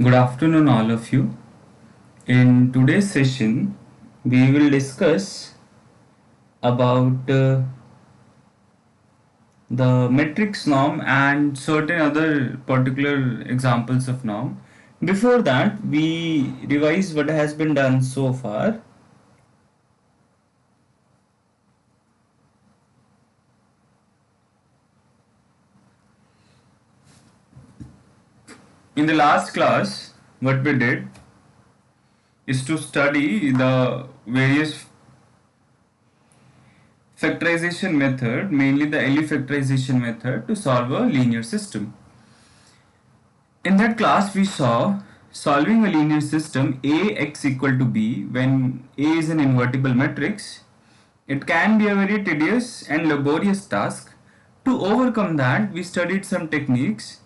Good afternoon, all of you. In today's session, we will discuss about the matrix norm and certain other particular examples of norm. Before that, we revise what has been done so far. In the last class, what we did is to study the various factorization method, mainly the LU factorization method, to solve a linear system. In that class, we saw solving a linear system Ax equal to b when A is an invertible matrix. It can be a very tedious and laborious task. To overcome that, we studied some techniques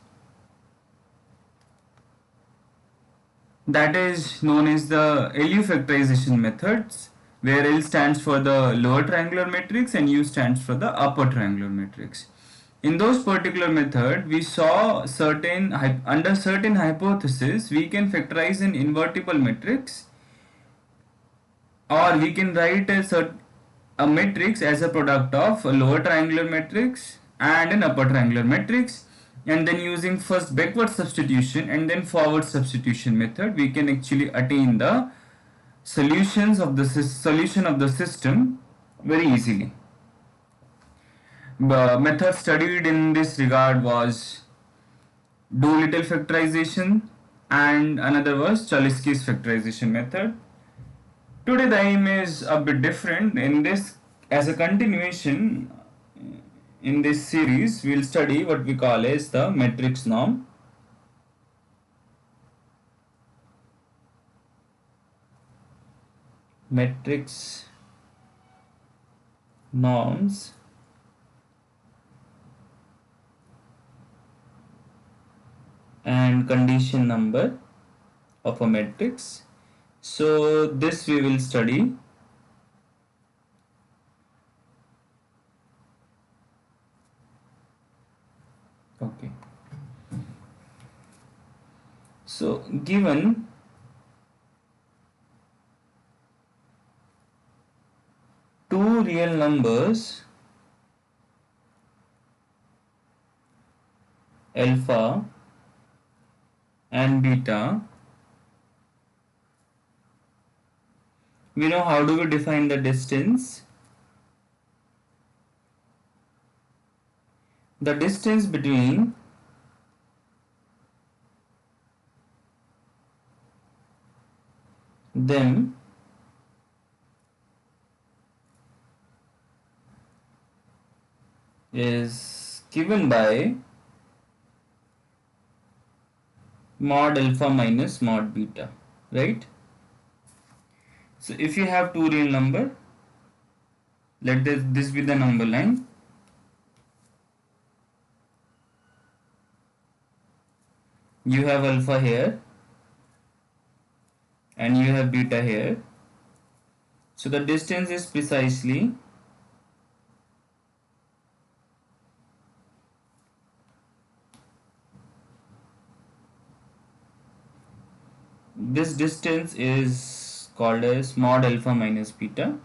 that is known as the LU factorization methods, where L stands for the lower triangular matrix and U stands for the upper triangular matrix. In those particular method, we saw under certain hypothesis we can factorize an invertible matrix, or we can write a matrix as a product of a lower triangular matrix and an upper triangular matrix, and then using first backward substitution and then forward substitution method we can actually attain the solution of the system very easily. The method studied in this regard was Doolittle factorization and another was Cholesky's factorization method. Today the aim is a bit different. In this, as a continuation in this series, we'll study what we call as the matrix norm. Matrix norms and condition number of a matrix. So this we will study. Okay. So given two real numbers alpha and beta, we know how do we define the distance. The distance between them is given by mod alpha minus mod beta, right? So if you have two real number, let this be the number line. You have alpha here and you have beta here. So the distance is precisely this distance is called as mod alpha minus beta.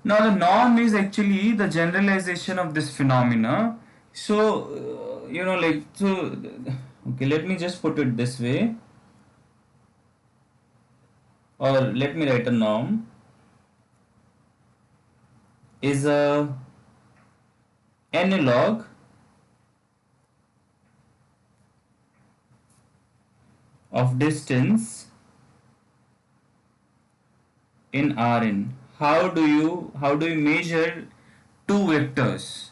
Now the norm is actually the generalization of this phenomena. So okay, let me just put it this way, or let me write a norm is a analog of distance in Rn. How do you measure two vectors?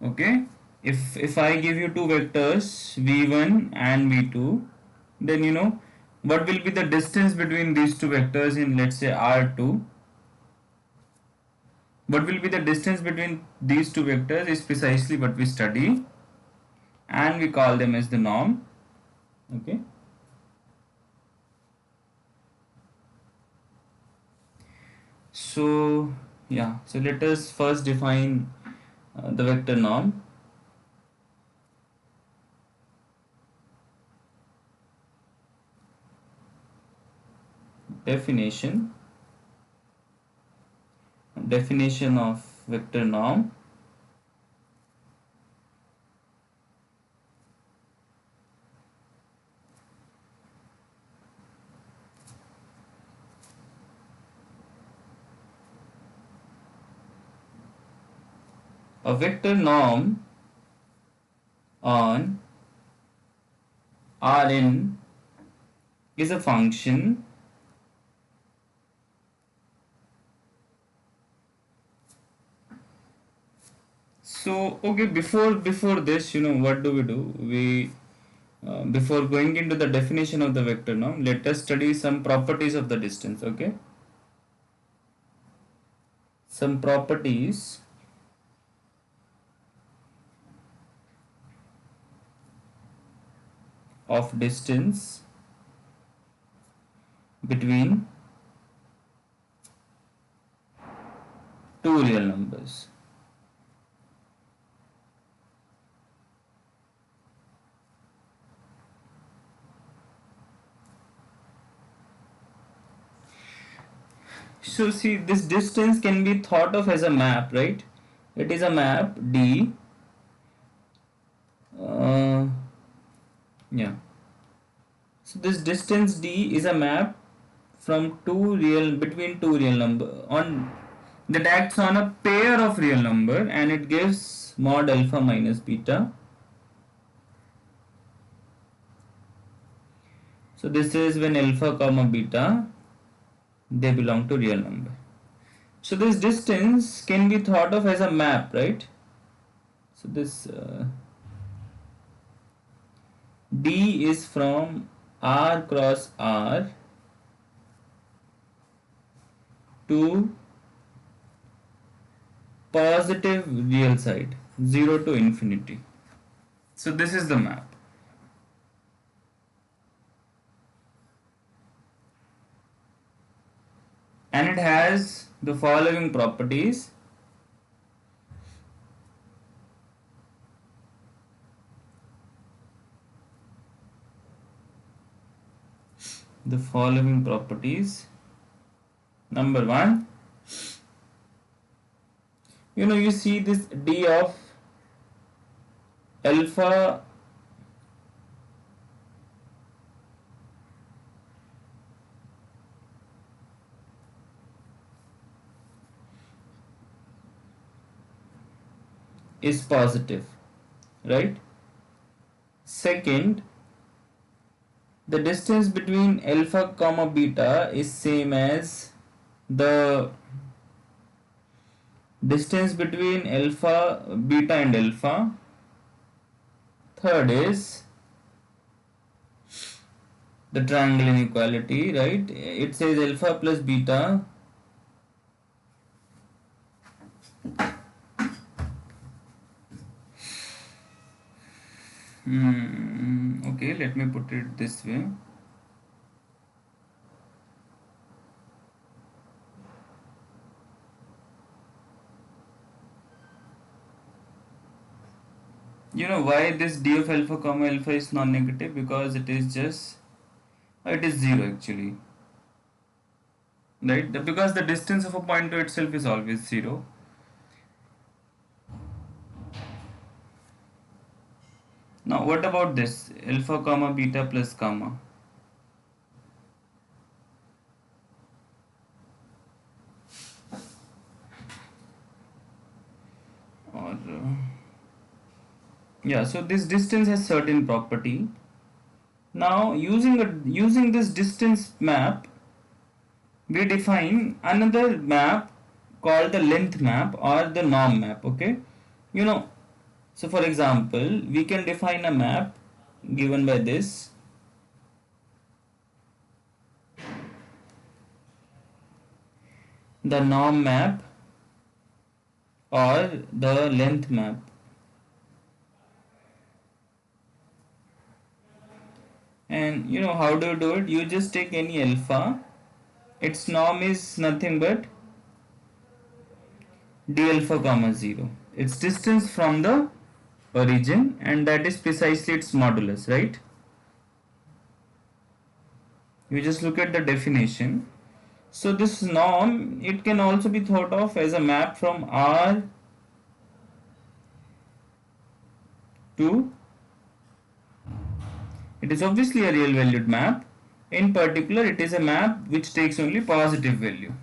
Okay, if I give you two vectors v1 and v2, then you know what will be the distance between these two vectors in, let's say, R2. What will be the distance between these two vectors is precisely what we study, and we call them as the norm. Okay. So yeah, so let us first define the vector norm. definition of vector norm. A vector norm on Rn is a function so okay, before this, what do? We before going into the definition of the vector norm, let us study some properties of the distance. Okay, some properties of distance between two real numbers. So see, this distance can be thought of as a map, right? It is a map D. Yeah. So this distance D is a map from between two real number on that acts on a pair of real number, and it gives mod alpha minus beta. So this is when alpha comma beta, they belong to real number. So this distance can be thought of as a map, right? So this D is from R cross R to positive real side, 0 to infinity. So this is the map. And it has the following properties. The following properties. Number one, you see this D of alpha is positive, right? Second, the distance between alpha comma beta is same as the distance between alpha, beta and alpha. Third is the triangle inequality, right? It says alpha plus beta okay, let me put it this way. You know why this d of alpha comma alpha is non-negative? Because it is 0 actually, right? Because the distance of a point to itself is always 0. Now what about this alpha comma beta plus gamma? Or yeah, so this distance has certain property. Now using this distance map, we define another map called the length map or the norm map. Okay, so for example, we can define a map given by this. The norm map or the length map. And how do you do it? You just take any alpha. Its norm is nothing but d alpha comma 0. Its distance from the origin, and that is precisely its modulus, right? You just look at the definition. So this norm, it can also be thought of as a map from R to, it is obviously a real valued map. In particular, it is a map which takes only positive value.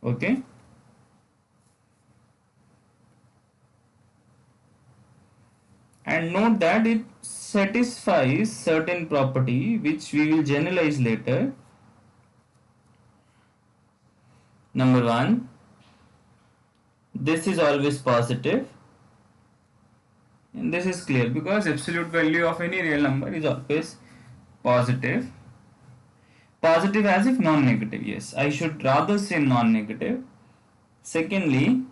Okay. And note that it satisfies certain property which we will generalize later. Number one, this is always positive, and this is clear because absolute value of any real number is always positive. Positive as if non-negative, yes, I should rather say non-negative. Secondly,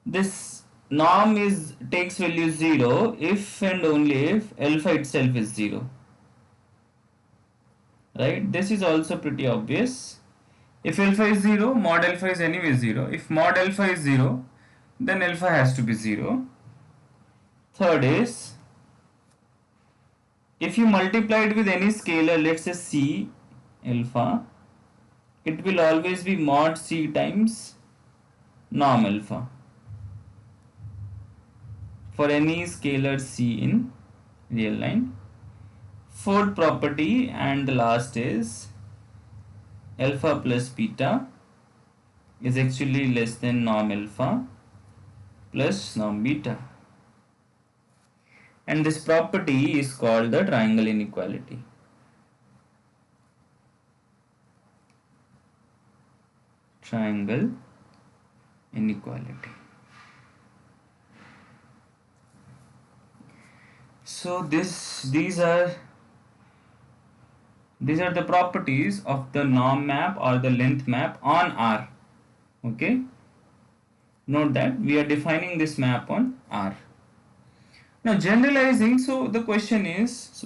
this norm is takes value 0 if and only if alpha itself is 0. Right? This is also pretty obvious. If alpha is 0, mod alpha is anyway 0. If mod alpha is 0, then alpha has to be 0. Third is, if you multiply it with any scalar, let's say c alpha, it will always be mod c times norm alpha for any scalar c in real line. Fourth property and the last is alpha plus beta is actually less than norm alpha plus norm beta. And this property is called the triangle inequality. Triangle inequality. So these are the properties of the norm map or the length map on R. Okay. Note that we are defining this map on R. Now generalizing, so the question is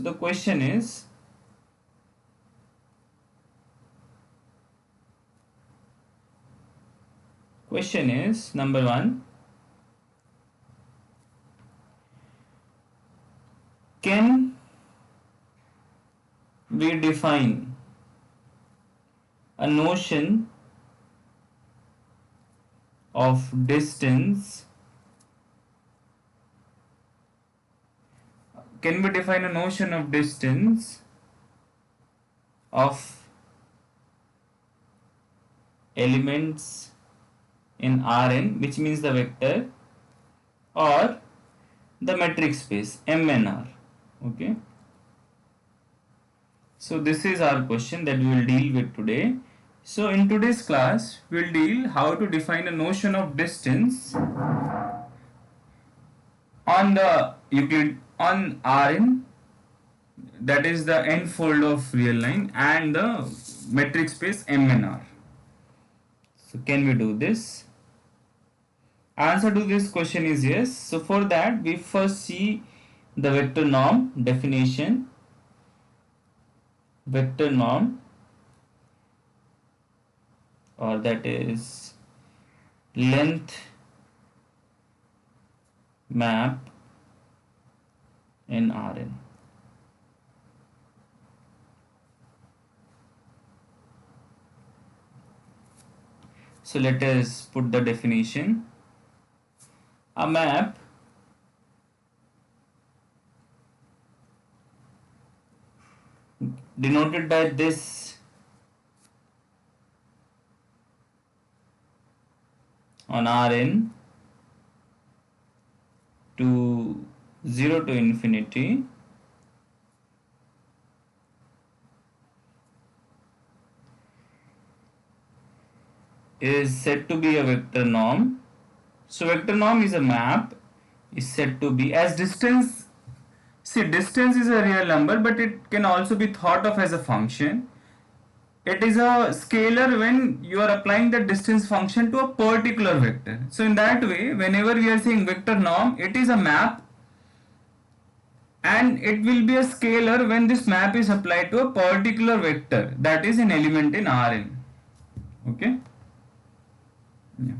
number one, can we define a notion of distance? Can we define a notion of distance of elements in Rn, which means the vector or the metric space MnR? Okay. So this is our question that we will deal with today. So in today's class, we will deal how to define a notion of distance on the Euclid on Rn, that is the n-fold of real line, and the metric space MnR. So can we do this? Answer to this question is yes. So for that, we first see the vector norm definition. Vector norm, or that is length map in Rn. So let us put the definition. A map denoted by this on Rn to 0 to infinity is said to be a vector norm. So vector norm is a map, is said to be as distance. See, distance is a real number, but it can also be thought of as a function. It is a scalar when you are applying the distance function to a particular vector. So in that way, whenever we are saying vector norm, it is a map and it will be a scalar when this map is applied to a particular vector, that is an element in Rn. Okay. Yeah.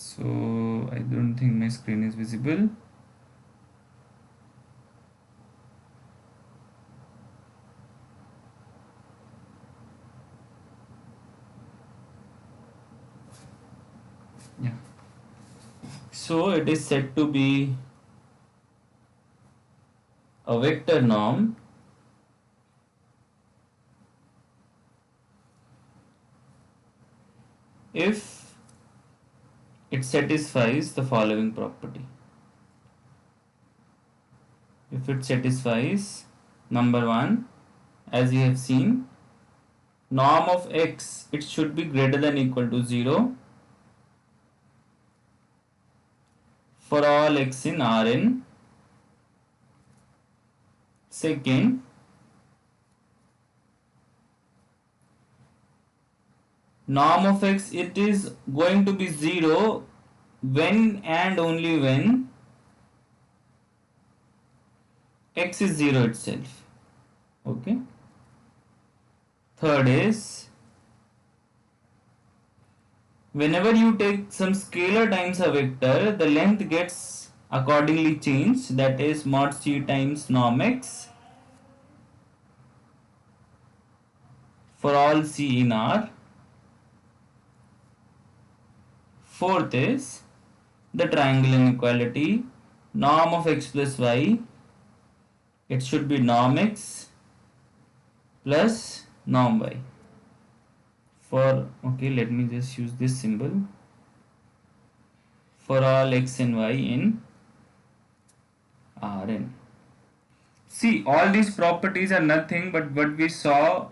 So I don't think my screen is visible. Yeah. So it is said to be a vector norm if it satisfies the following property. If it satisfies number 1, as you have seen, norm of x, it should be greater than equal to 0 for all x in Rn. Second, norm of x, it is going to be 0 when and only when x is 0 itself. Okay. Third is, whenever you take some scalar times a vector, the length gets accordingly changed, that is mod c times norm x for all c in R. Fourth is the triangle inequality, norm of x plus y, it should be norm x plus norm y. For, okay, let me just use this symbol, for all x and y in Rn. See, all these properties are nothing but what we saw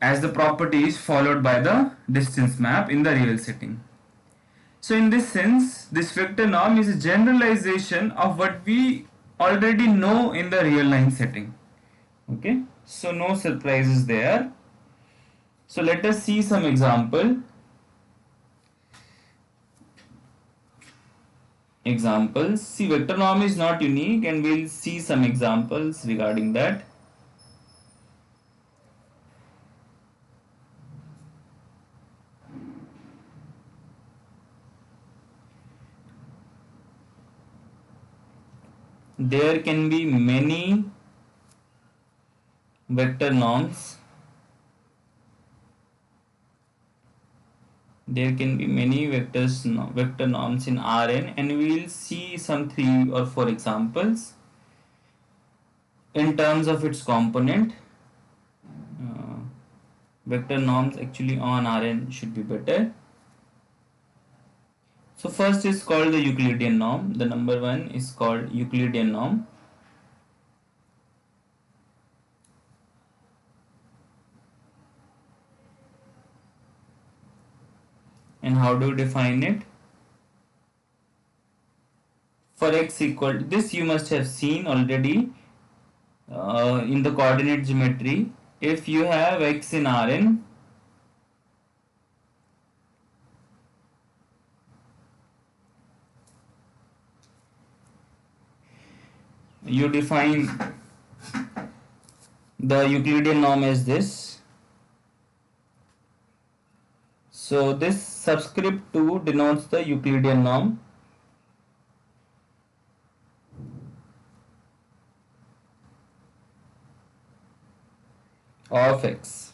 as the properties followed by the distance map in the real setting. So in this sense, this vector norm is a generalization of what we already know in the real line setting. Okay, so no surprises there. So let us see some examples. See, vector norm is not unique, and we'll see some examples regarding that. There can be many vector norms. There can be many vector norms in Rn, and we will see some 3 or 4 examples in terms of its component. Vector norms actually on Rn should be better. So first is called the Euclidean norm. The number 1 is called Euclidean norm. And how do you define it? For x equal, this you must have seen already in the coordinate geometry. If you have x in Rn, you define the Euclidean norm as this. So this subscript 2 denotes the Euclidean norm. Of x.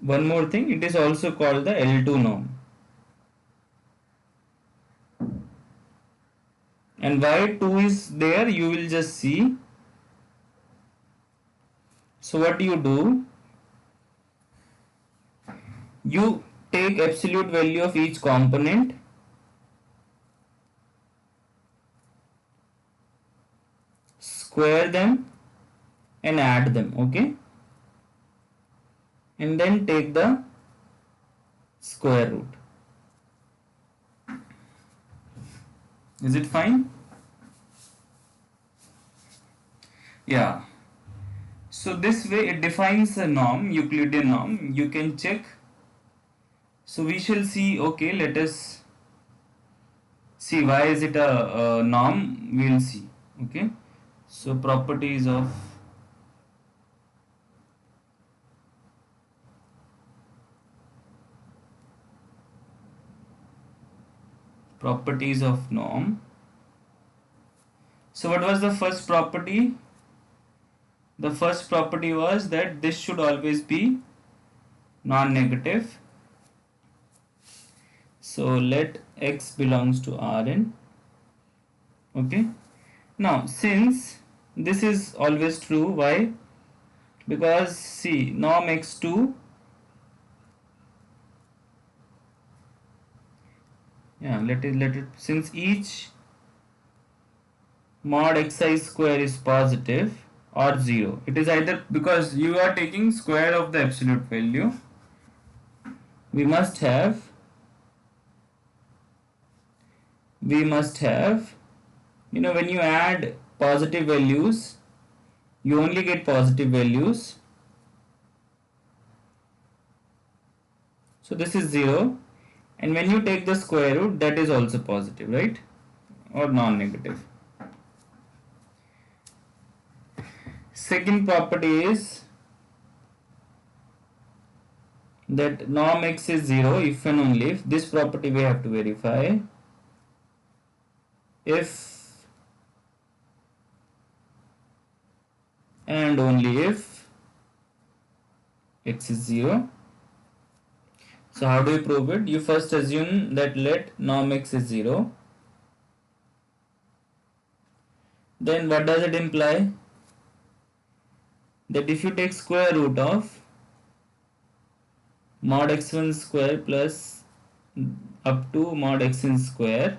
One more thing, it is also called the L2 norm. And why 2 is there, you will just see. So what you do, you take absolute value of each component, square them and add them, okay, and then take the square root. Is it fine? Yeah. So this way it defines a norm, Euclidean norm. You can check. So we shall see, okay, let us see why is it a norm, we will see, okay. So properties of Properties of norm. So what was the first property? The first property was that this should always be non-negative. So let x belongs to Rn. Okay. Now since this is always true, why? Because see, norm x2, yeah, let it since each mod xi square is positive or 0, it is either, because you are taking square of the absolute value, we must have when you add positive values, you only get positive values. So this is 0, and when you take the square root, that is also positive, right? Or non-negative. Second property is that norm x is 0 if and only if. This property we have to verify. If and only if x is 0. So how do you prove it? You first assume that let norm x is 0. Then what does it imply? That if you take square root of mod x1 square plus up to mod xn square,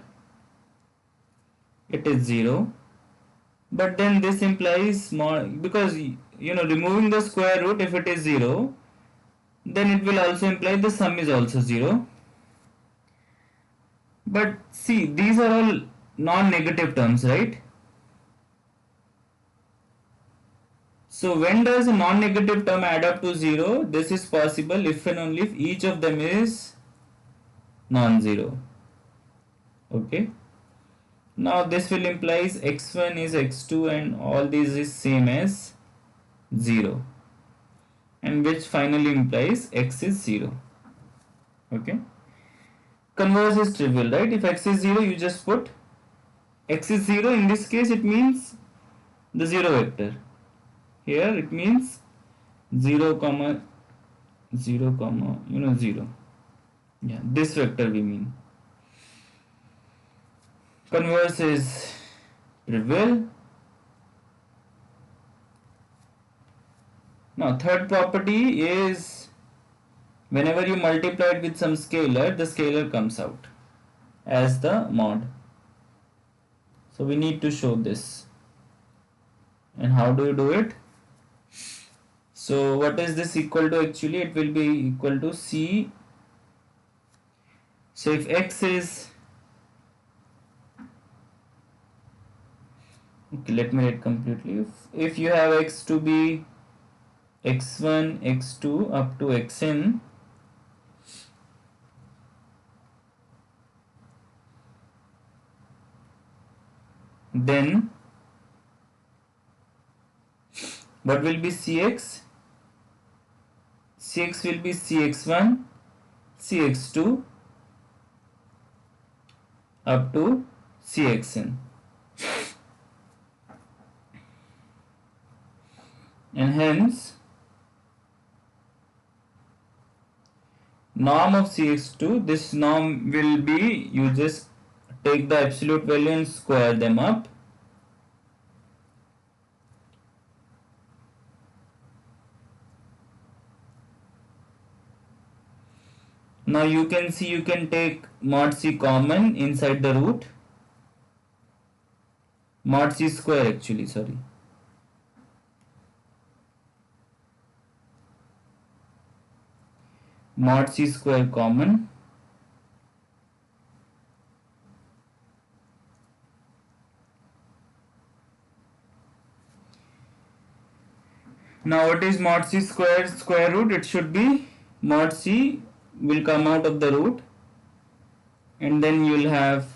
it is 0. But then this implies mod, because removing the square root, if it is 0, then it will also imply the sum is also 0. But see, these are all non-negative terms, right? So when does a non-negative term add up to 0? This is possible if and only if each of them is non-zero. Okay. Now this will implies x1 is x2 and all these is same as 0, and which finally implies x is 0. Okay. Converse is trivial, right? If x is 0, you just put x is 0. In this case it means the 0 vector. Here it means 0 comma 0 comma 0. Yeah, this vector we mean. Converse is trivial. Now third property is whenever you multiply it with some scalar, the scalar comes out as the mod. So we need to show this. And how do you do it? So what is this equal to? Actually it will be equal to C. So if x is, okay, let me write completely. If you have x to be x1, x2 up to xn, then what will be Cx? Cx will be Cx1, Cx2 up to Cxn. And hence norm of Cx2, this norm will be, you just take the absolute value and square them up. Now you can see, you can take mod C common inside the root. Mod C square actually, sorry. Mod C square common. Now what is mod C square root? It should be mod C will come out of the root, and then you will have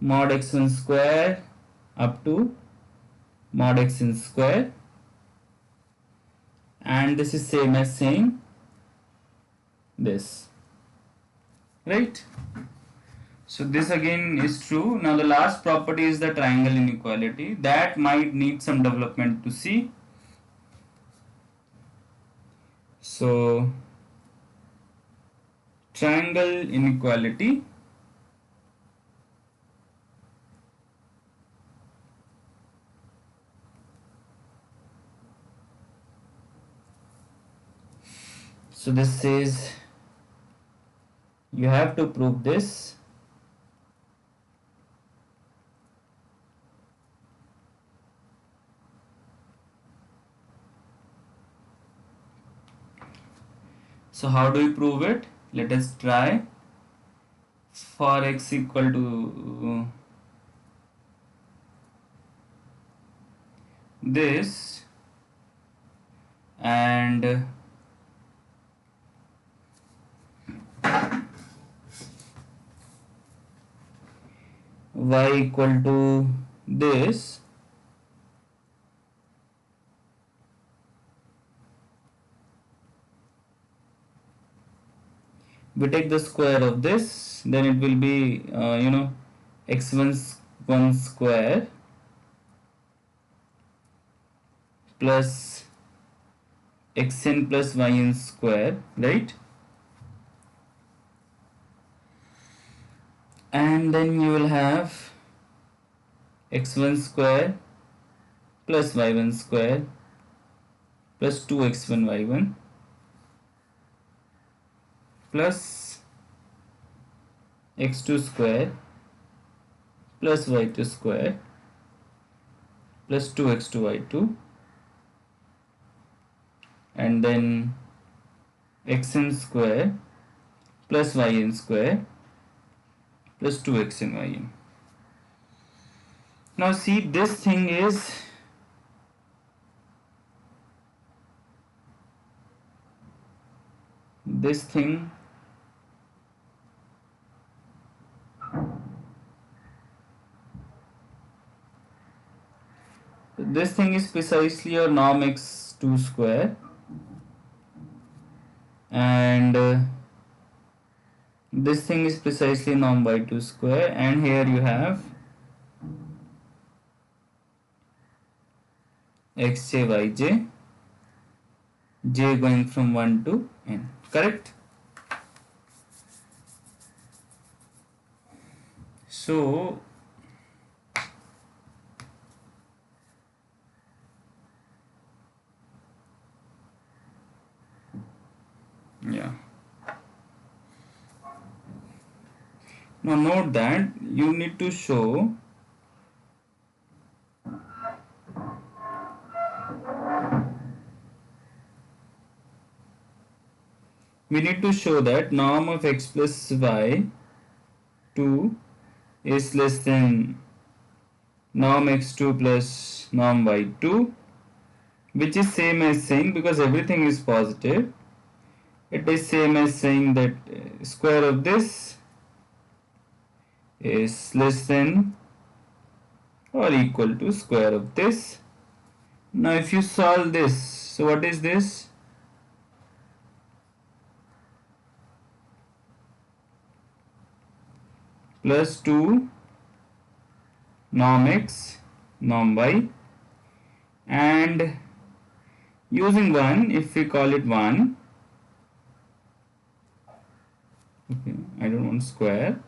mod x1 square up to mod xn square, and this is same as saying this, right? So this again is true. Now the last property is the triangle inequality. That might need some development to see. So triangle inequality. So this says you have to prove this. So how do we prove it? Let us try. For x equal to this and y equal to this, we take the square of this, then it will be x1 square plus xn plus yn square, right? And then you will have x1 square plus y1 square plus 2x1 y1 plus x2 square plus y2 square plus 2x2 y2, and then xn square plus yn square plus 2xn yn. Now see, this thing is this thing is precisely your norm x2 square, and this thing is precisely norm y2 square, and here you have xj yj, j going from 1 to n, correct? So yeah, now note that you need to show that norm of x plus y 2 is less than norm x2 plus norm y2, which is same as saying, because everything is positive, it is same as saying that square of this is less than or equal to square of this. Now if you solve this, so what is this? Plus 2 norm x norm y, and using 1, if we call it 1, okay, I don't want square,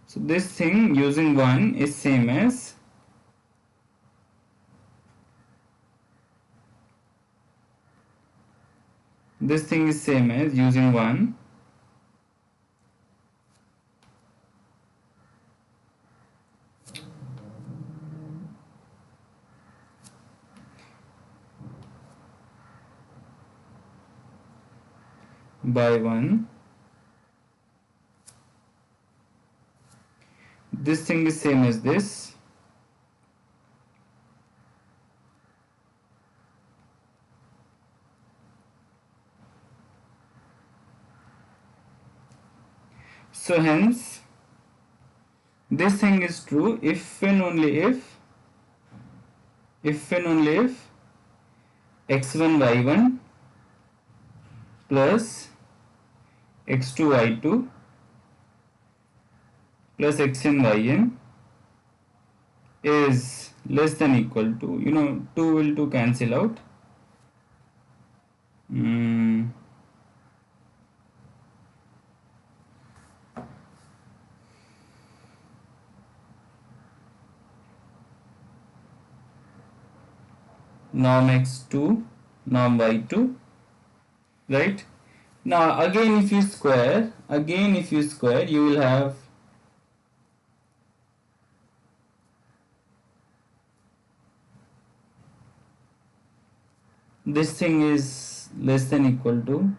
so this thing using 1 is same as using 1 by 1. This thing is same as this. So hence this thing is true if and only if x1 y1 plus x2 y2 plus xn yn is less than equal to, 2 will 2 cancel out. Norm x2, norm y2, right? Now again if you square, you will have this thing is less than equal to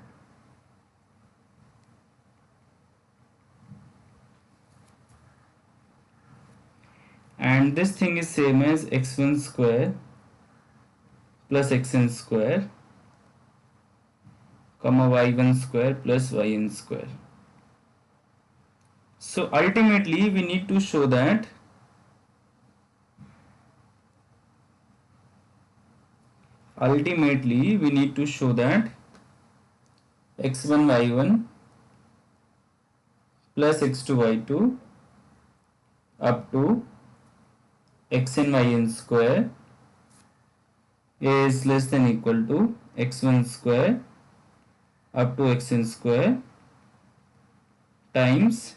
and this thing is same as x1 square plus xn square comma y1 square plus yn square. So ultimately we need to show that x1 y1 plus x2 y2 up to xn yn square is less than equal to x1 square up to xn square times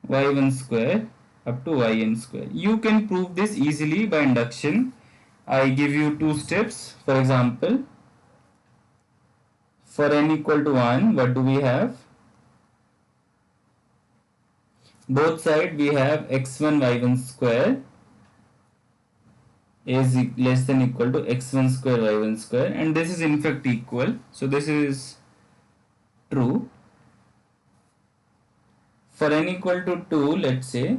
y1 square up to yn square. You can prove this easily by induction. I give you two steps. For example, for n equal to 1, what do we have? Both sides we have x1 y1 square is less than equal to x1 square y1 square, and this is in fact equal, so this is true. For n equal to 2, let's say,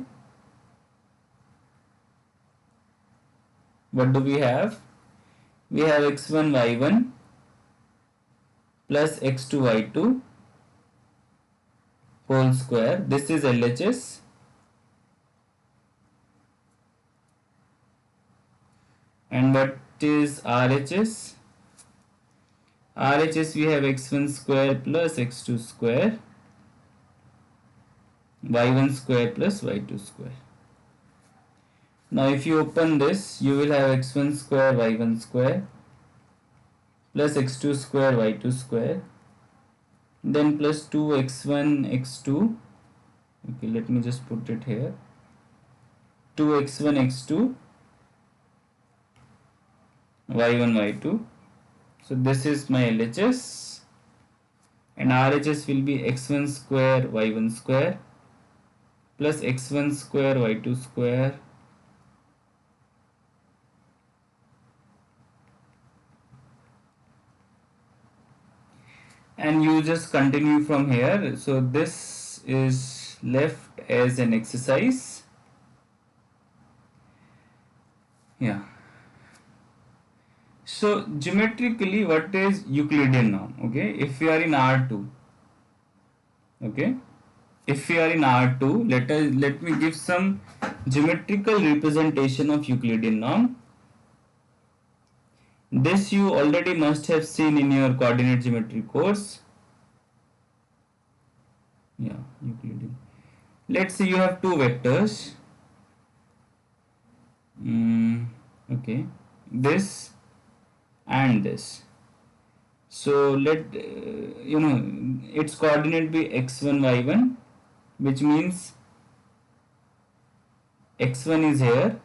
what do we have? We have x1 y1 plus x2 y2 whole square. This is LHS. And what is RHS? RHS we have x1 square plus x2 square y1 square plus y2 square. Now if you open this, you will have x1 square y1 square plus x2 square y2 square, then plus 2x1 x2. Okay, let me just put it here. 2x1 x2 y1 y2. So this is my LHS, and RHS will be x1 square y1 square plus x1 square y2 square and you just continue from here. So this is left as an exercise. Yeah. So geometrically, what is Euclidean norm? Okay, if we are in R2, okay, if we are in R2, let me give some geometrical representation of Euclidean norm. This you already must have seen in your coordinate geometry course. Yeah, Euclidean. Let's say you have two vectors. Okay, this and this. So let its coordinate be x1 y1, which means x1 is here,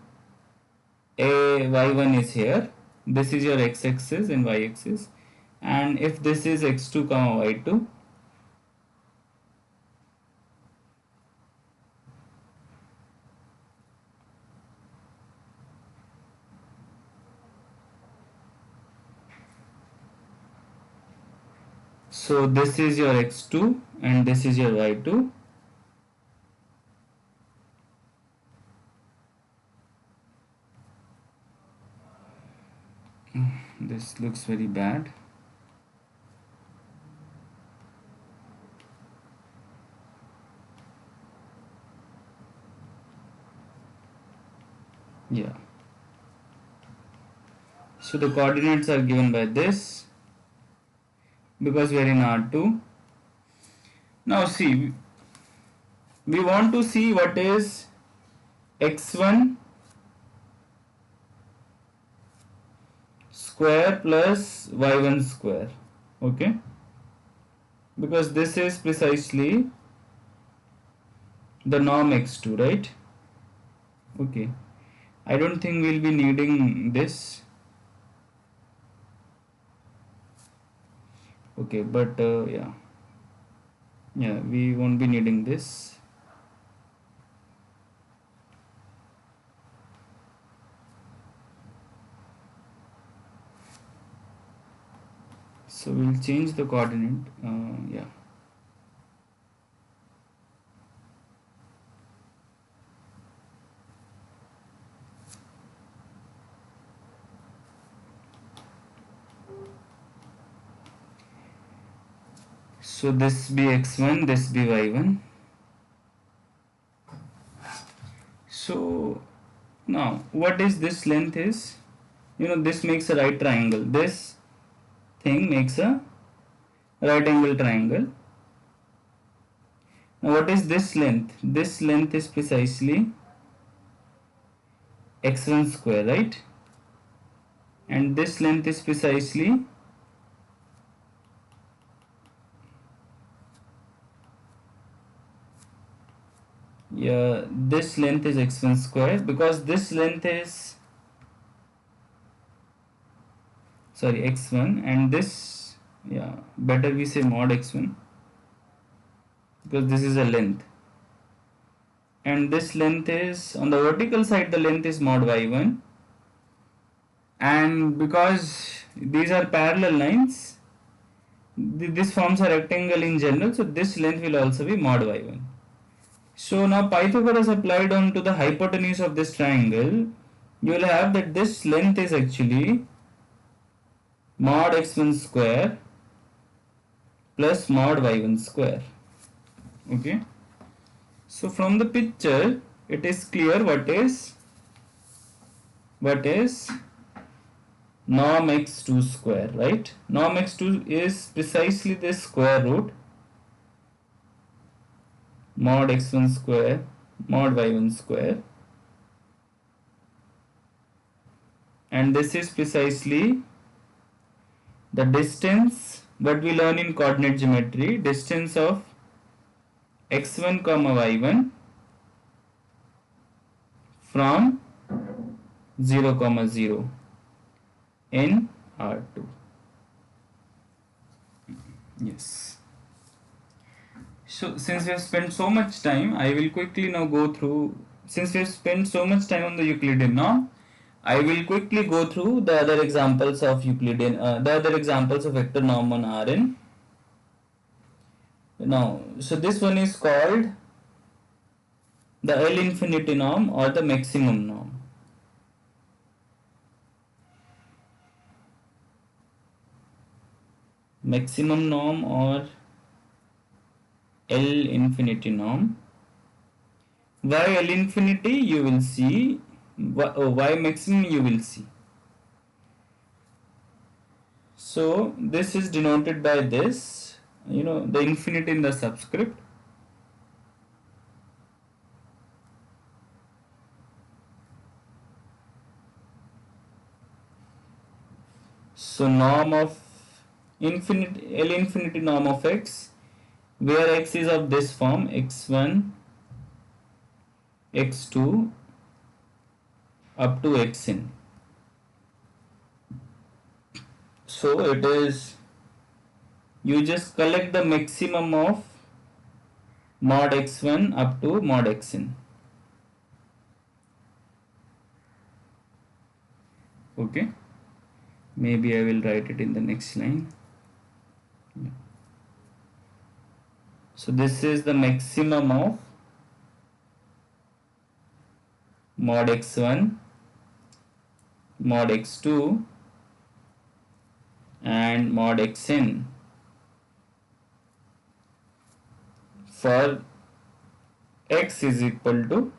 y1 is here. This is your x-axis and y-axis, and if this is x2 comma y2, so this is your x2 and this is your y2. This looks very bad. Yeah. So the coordinates are given by this because we are in R2. Now see, we want to see what is x1 square plus y1 square. Okay, because this is precisely the norm x2, right? Okay, I don't think we'll be needing this. Okay, but yeah, we won't be needing this. So we'll change the coordinate. Yeah. So this be x1, this be y1. So now what is this length is? This makes a right triangle. This thing makes a right angle triangle. Now what is this length? This length is precisely x1 square, right? And this length is precisely this length is x1 square, because this length is x1, and this, better we say mod x1, because this is a length, and this length is on the vertical side, the length is mod y1, and because these are parallel lines, this forms a rectangle in general, so this length will also be mod y1. So now Pythagoras applied onto the hypotenuse of this triangle, you will have that this length is actually mod x1 square plus mod y1 square. Okay. So from the picture, it is clear what is norm x2 square, right? Norm x2 is precisely this square root mod x1 square mod y1 square, and this is precisely the distance what we learn in coordinate geometry, distance of x1 comma y1 from 0 comma 0 in R2. Yes. So since we have spent so much time, I will quickly now go through, since we have spent so much time on the Euclidean norm, I will quickly go through the other examples of Euclidean, the other examples of vector norm on Rn. Now, so this one is called the L infinity norm or the maximum norm. Maximum norm or L infinity norm. Why L infinity you will see, why maximum you will see. So this is denoted by this, the infinity in the subscript. So norm of infinity, L infinity norm of x, where x is of this form, x1, x2 up to xn. So it is, you just collect the maximum of mod x1 up to mod xn. Okay, maybe I will write it in the next line. Yeah. So this is the maximum of mod x1, mod x2 and mod xn for x is equal to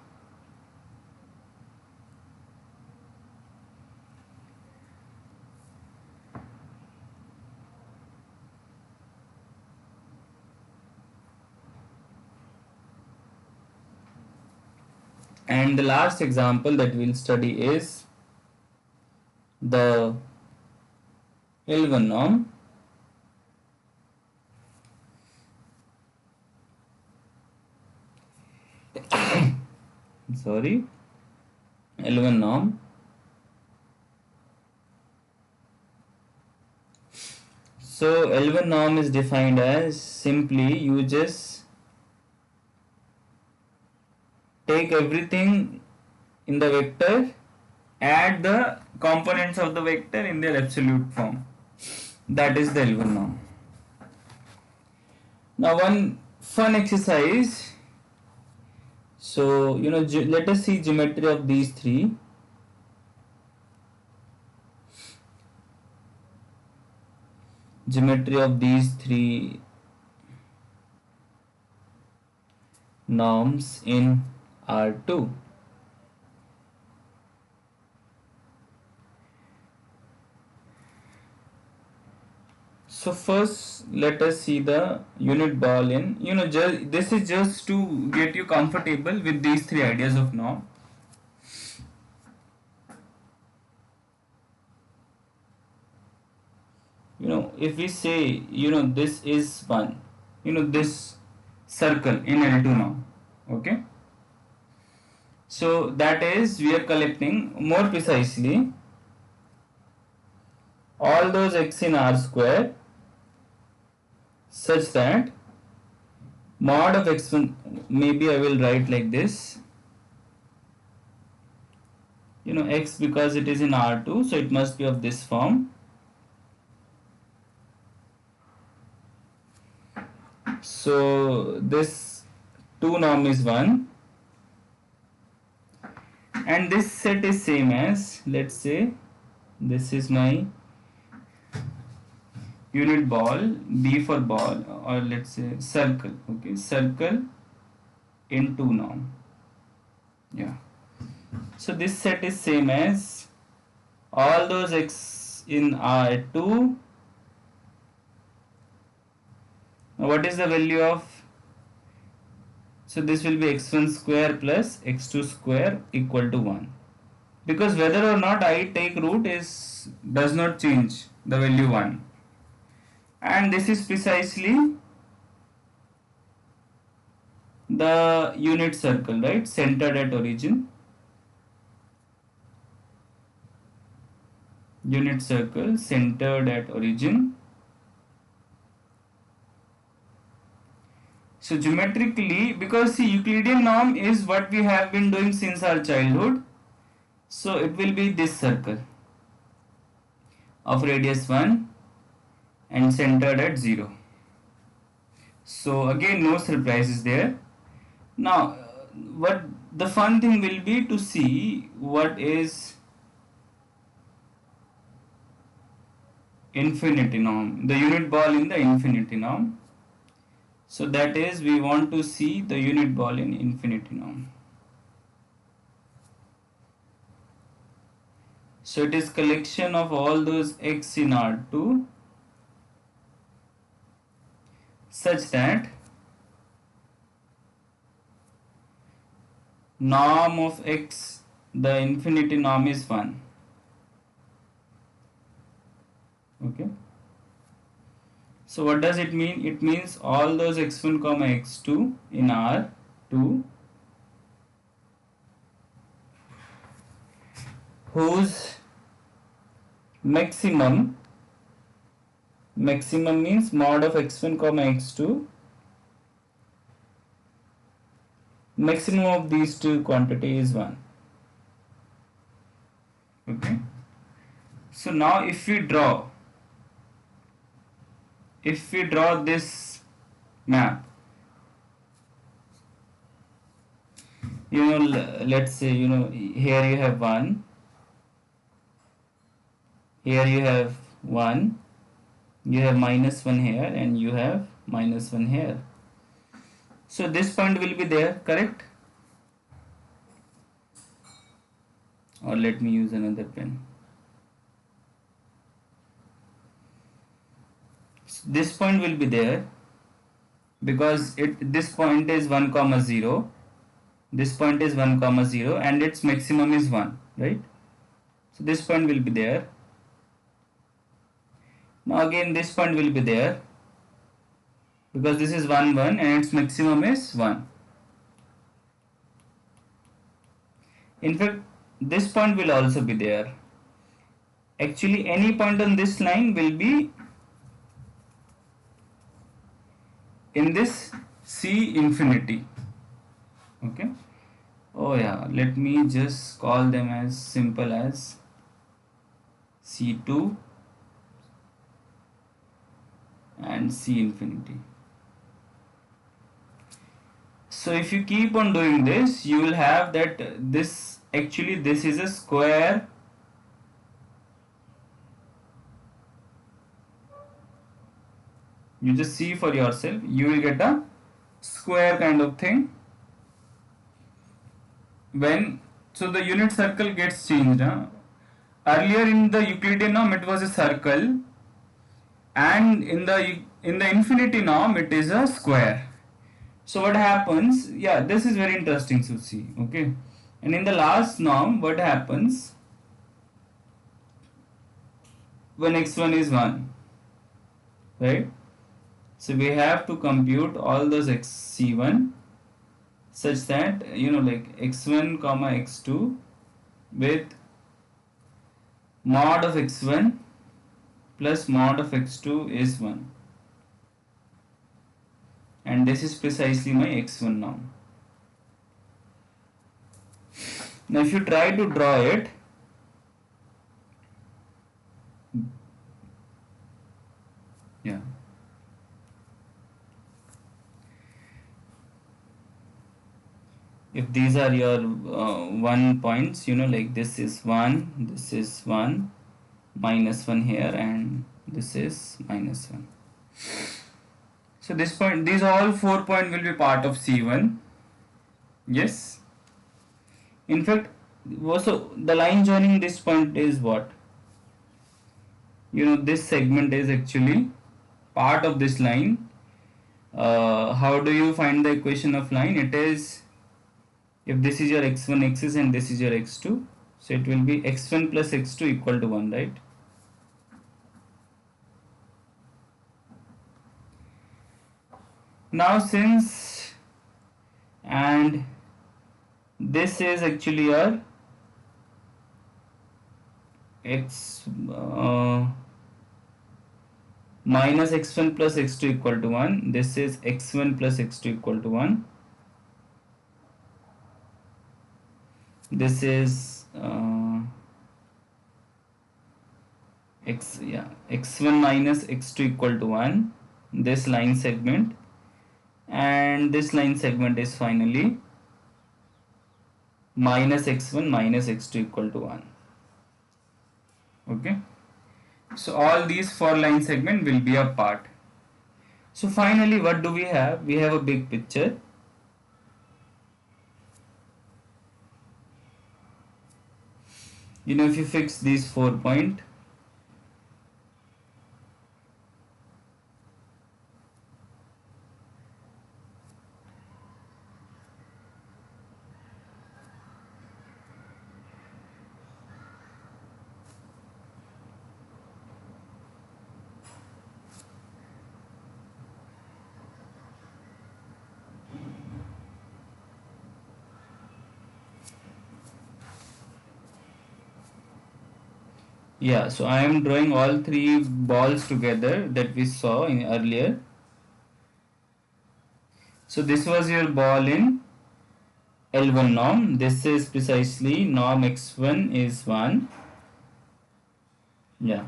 And the last example that we'll study is the L1 norm. Sorry, L1 norm. So L1 norm is defined as simply you just take everything in the vector, add the components of the vector in their absolute form. That is the L1 norm. Now one fun exercise. So let us see geometry of these three. Geometry of these three norms in R2. So first let us see the unit ball in, this is just to get you comfortable with these three ideas of norm. If we say, this is one, this circle in L2 norm, okay? So that is, we are collecting more precisely all those x in R square such that mod of x1, maybe I will write like this, x, because it is in R2, so it must be of this form. So this 2 norm is 1, and this set is same as, let's say this is my unit ball, B for ball, or let's say circle, okay, circle in 2 norm. Yeah, so this set is same as all those x in R2. Now what is the value of, so this will be x1 square plus x2 square equal to 1, because whether or not I take root does not change the value 1, and this is precisely the unit circle, right, centered at origin. Unit circle centered at origin. So geometrically, because see, Euclidean norm is what we have been doing since our childhood, so it will be this circle of radius 1 and centered at 0. So again, no surprises there. Now what the fun thing will be to see what is infinity norm, the unit ball in the infinity norm. So that is, we want to see the unit ball in infinity norm. So it is collection of all those x in R2 such that norm of x, the infinity norm is 1. Okay. So what does it mean? It means all those x1 comma x2 in R2 whose maximum means mod of x1 comma x2, maximum of these two quantity is 1. Okay. So now if we draw this map, let's say, here you have 1, here you have 1, you have -1 here, and you have -1 here. So this point will be there, correct? Or let me use another pen. This point will be there because this point is 1 comma 0, This point is 1 comma 0 and its maximum is 1, right? So this point will be there. Now again this point will be there because this is 1 1 and its maximum is 1. In fact, this point will also be there. Actually, any point on this line will be in this C infinity. Okay. Oh yeah, let me just call them as simple as C2 and C infinity. So if you keep on doing this, you will have that this is a square you just see for yourself, you will get a square kind of thing when, so the unit circle gets changed. Earlier in the Euclidean norm it was a circle, and in the infinity norm it is a square. So what happens, yeah, this is very interesting to see. Okay, and in the last norm what happens when x1 is 1, right? So we have to compute all those xc1 such that, like x1 comma x2 with mod of x1 plus mod of x2 is 1, and this is precisely my x1 norm. Now if you try to draw it, yeah, if these are your 1 points, like this is 1, this is 1, minus 1 here, and this is minus 1. So this point, these all 4 points will be part of C1. Yes. In fact, also the line joining this point is what? This segment is actually part of this line. How do you find the equation of line? It is, if this is your x1 axis and this is your x2, so it will be x1 plus x2 equal to 1, right? Now since, and this is actually your x minus x1 plus x2 equal to 1, this is x1 plus x2 equal to 1, this is x1 minus x2 equal to 1, this line segment, and this line segment is finally minus x1 minus x2 equal to 1. Okay, so all these 4 line segment will be apart. So finally what do we have? We have a big picture. If you fix these 4 points, yeah, so I am drawing all 3 balls together that we saw in earlier. So this was your ball in L1 norm. This is precisely norm x1 is 1. Yeah.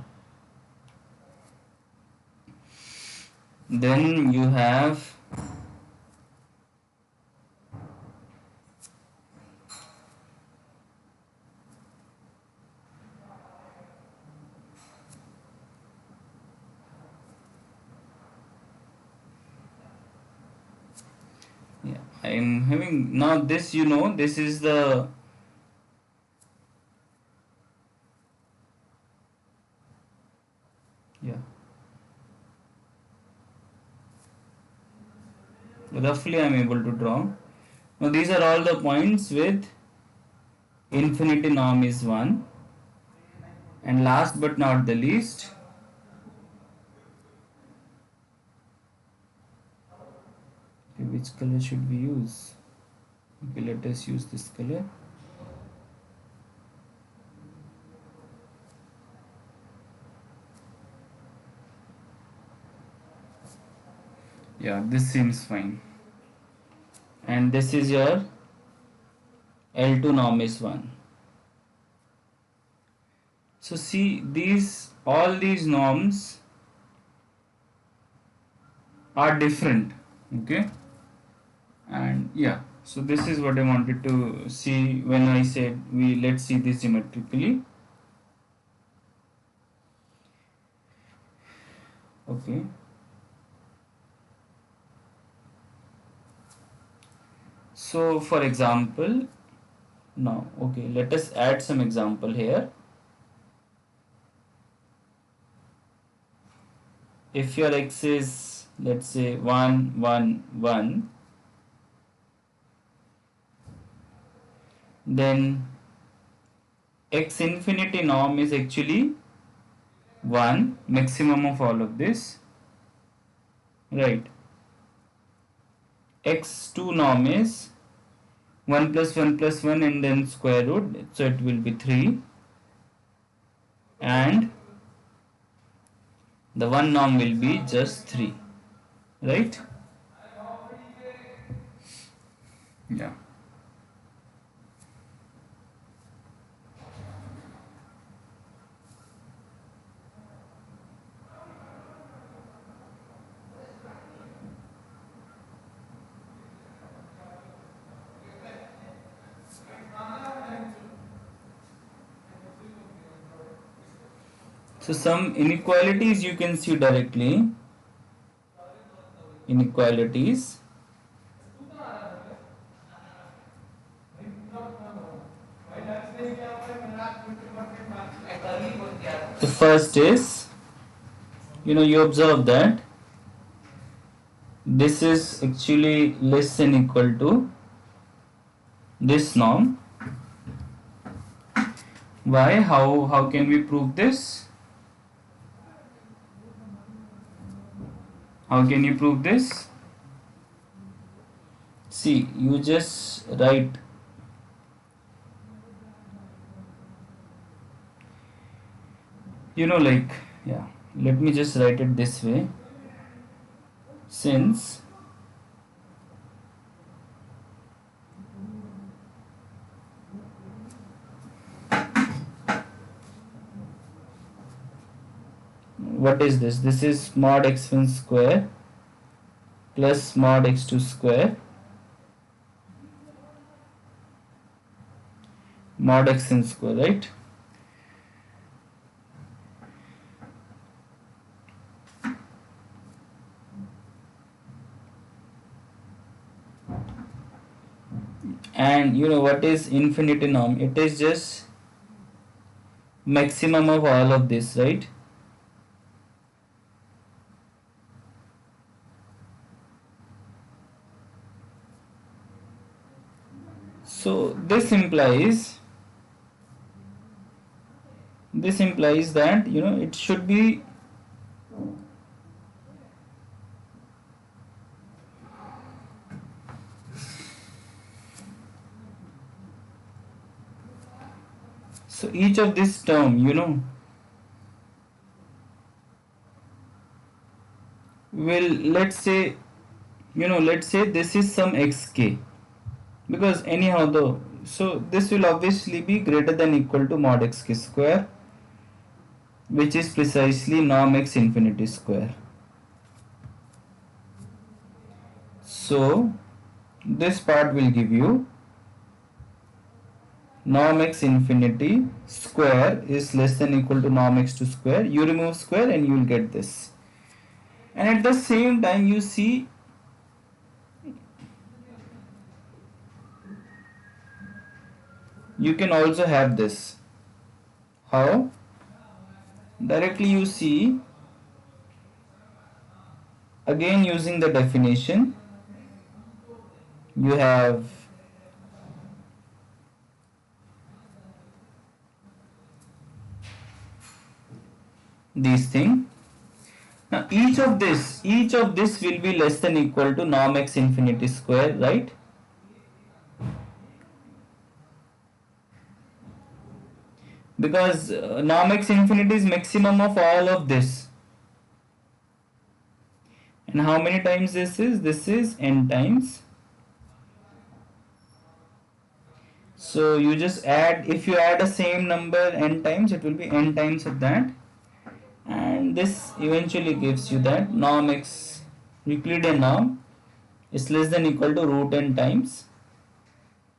Then you have I am having now this, this is the roughly I am able to draw. Now these are all the points with infinity norm is 1. And last but not the least, okay, which color should we use? Okay, let us use this color. Yeah, this seems fine. And this is your L2 norm is 1. So see, all these norms are different, okay? And yeah, so this is what I wanted to see when I said let's see this geometrically. Okay. So for example, now, okay, let us add some example here. If your x is, let's say 1, 1, 1, then x infinity norm is actually 1, maximum of all of this, right? x2 norm is 1 plus 1 plus 1 and then square root, so it will be 3, and the 1 norm will be just 3, right? Yeah. So some inequalities you can see directly. Inequalities. The first is, you observe that this is actually less than equal to this norm. Why? How can we prove this? How can you prove this? See, you just write let me just write it this way. Since what is this? This is mod x1 square plus mod x2 square mod xn square, right? And what is infinity norm? It is just maximum of all of this, right? So this implies that it should be so each of this term will, let's say this is some xk, because anyhow so this will obviously be greater than equal to mod xk square, which is precisely norm x infinity square. So this part will give you norm x infinity square is less than equal to norm x2 square. You remove square and you will get this. And at the same time you see you can also have this. How? Directly you see, again using the definition, you have these thing. Now each of this will be less than equal to norm x infinity square, right? Because norm x infinity is maximum of all of this. And how many times this is? This is n times. So you just add, if you add a same number n times, it will be n times of that. And this eventually gives you that norm x, Euclidean norm, is less than equal to root n times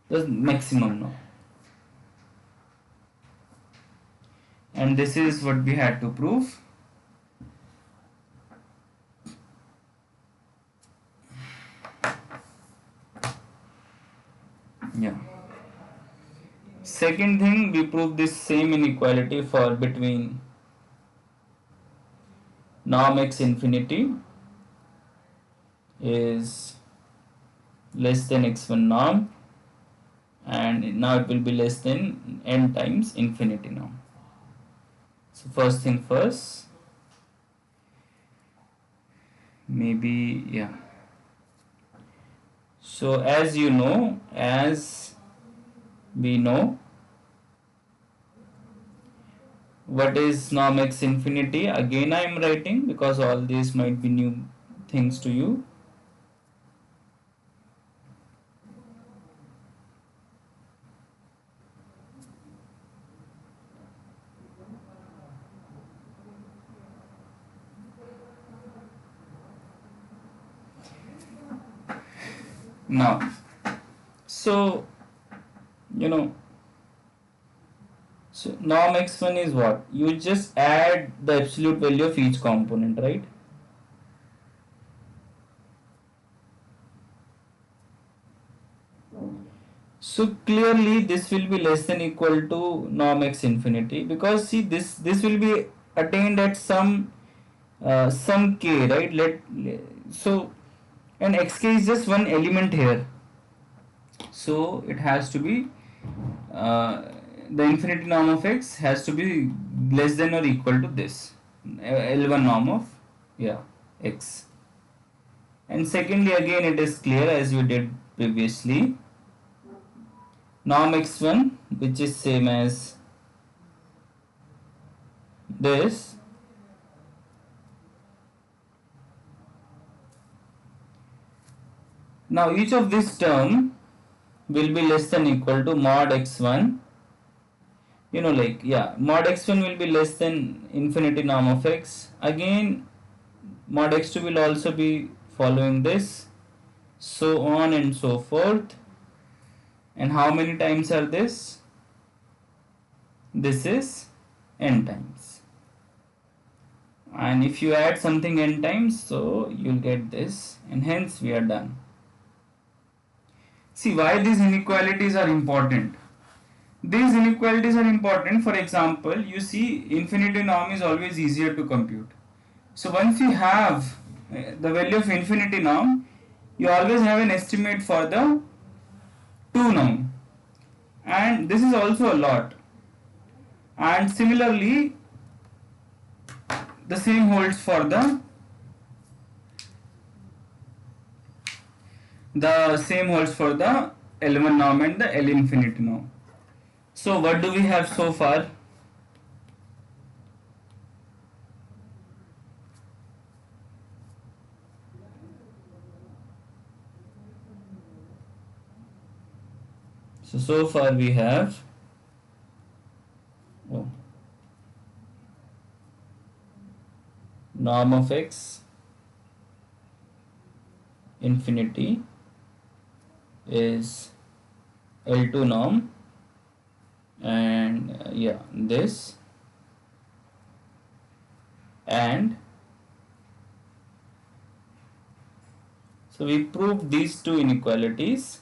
the maximum norm. And this is what we had to prove. Yeah. Second thing, we proved this same inequality for between norm x infinity is less than x1 norm, and now it will be less than n times infinity norm. So first thing first, maybe, yeah. So as you know, as we know, what is norm x infinity? Again I am writing because all these might be new things to you. Now, so so norm x1 is what? You just add the absolute value of each component, right? So clearly this will be less than equal to norm x infinity, because see this will be attained at some k, right? So, and xk is just one element here, so it has to be the infinity norm of x has to be less than or equal to this L1 norm of, yeah, x. And secondly, again it is clear as we did previously, norm x1, which is same as this, now each of this term will be less than equal to mod x1, mod x1 will be less than infinity norm of x. Again, mod x2 will also be following this, so on and so forth. And how many times are this? This is n times. And if you add something n times, so you'll get this, and hence we are done. See why these inequalities are important. These inequalities are important. For example, you see infinity norm is always easier to compute. So once you have the value of infinity norm, you always have an estimate for the 2 norm, and this is also a lot. And similarly, the same holds for the L1 norm and the L infinity norm. So what do we have so far? So far we have norm of x infinity is L2 norm, and this, and so we proved these two inequalities.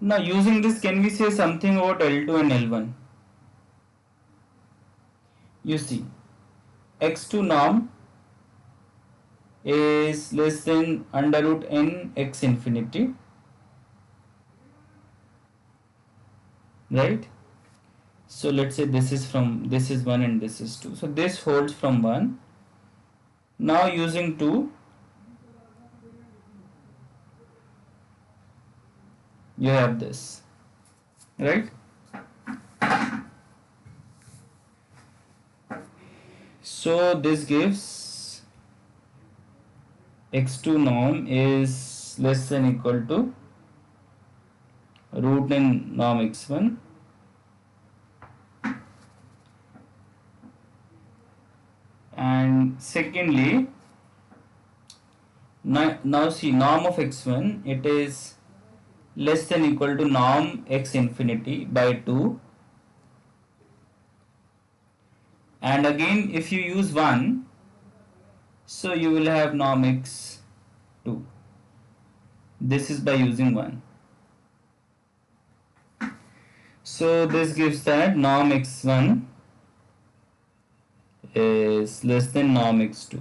Now using this, can we say something about L2 and L1? You see, x2 norm is less than under root n x infinity, right? So let's say this is 1 and this is 2. So this holds from 1. Now using 2, you have this, right? So this gives x2 norm is less than equal to root n norm x1, and secondly, now see norm of x1, it is less than equal to norm x infinity by 2, and again if you use 1, so you will have norm x2. This is by using 1. So this gives that norm x1 is less than norm x2,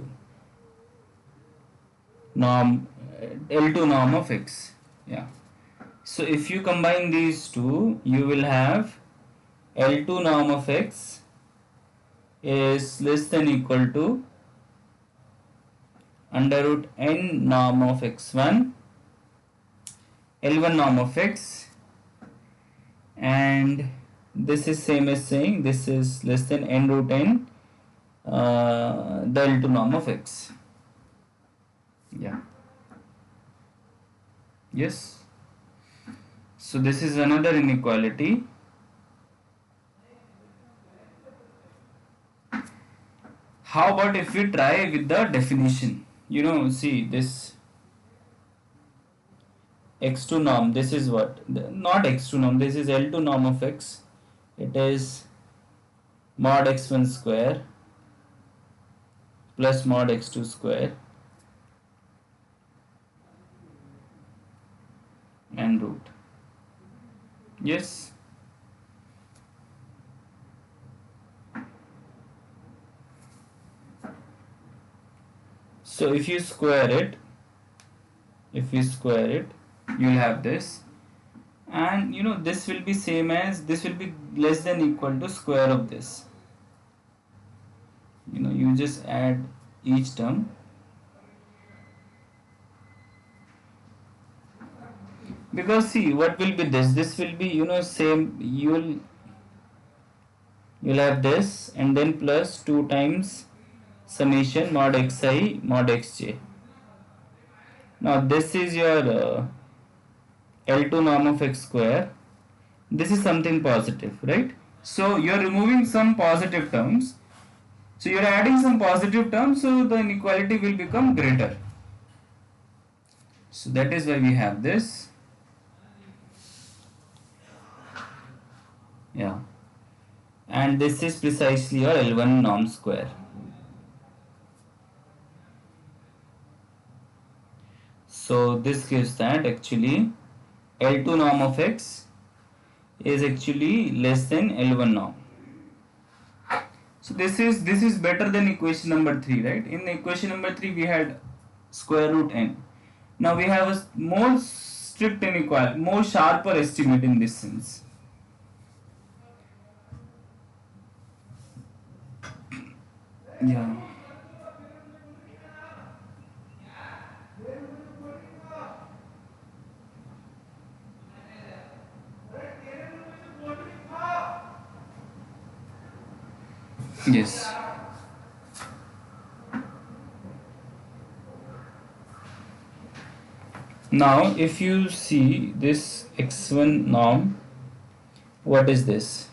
norm L2 norm of x. Yeah. So if you combine these two, you will have L2 norm of x is less than equal to under root n norm of x1, L1 norm of x, and this is same as saying this is less than n root n the L2 norm of x. Yeah. Yes. So this is another inequality. How about if we try with the definition? See this x2 norm, this is what? Not x2 norm, this is L2 norm of x. It is mod x1 square plus mod x2 square and root. Yes. So if you square it, you'll have this, and this will be same as, this will be less than equal to square of this. You just add each term, because see what will be this will be same, you'll have this and then plus 2 times summation mod xi mod xj. Now this is your L2 norm of x square. This is something positive, right? So you're removing some positive terms, so you're adding some positive terms, so the inequality will become greater. So that is why we have this. Yeah. And this is precisely your L1 norm square. So this gives that actually L2 norm of x is actually less than L1 norm. So this is better than equation number 3, right? In equation number 3 we had square root n. Now we have a more strict inequality, more sharper estimate in this sense. Yeah. Yes. Now if you see this x1 norm, what is this?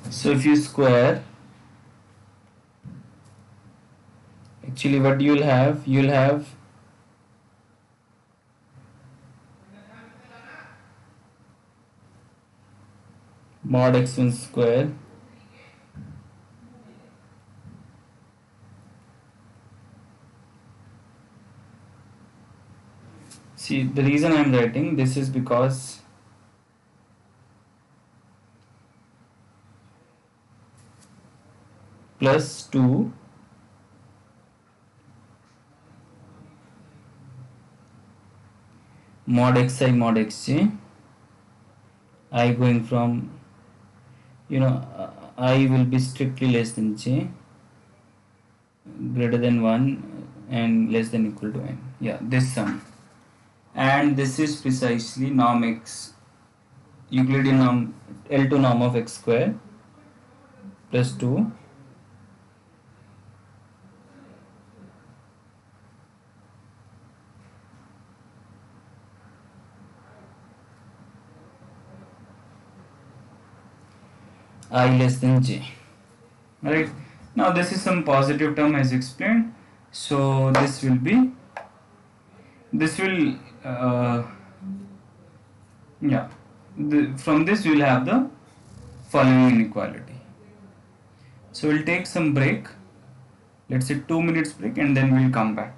So if you square, actually what you'll have mod x1 square See, the reason I am writing this is because plus 2 mod xi mod xj, I going from, I will be strictly less than j, greater than 1 and less than equal to n. Yeah, this sum. And this is precisely norm x, Euclidean norm, L2 norm of x square plus 2 I less than j. Right, now this is some positive term as explained, so this will yeah, from this we will have the following inequality. So we'll take some break, let's say 2 minutes break, and then we'll come back.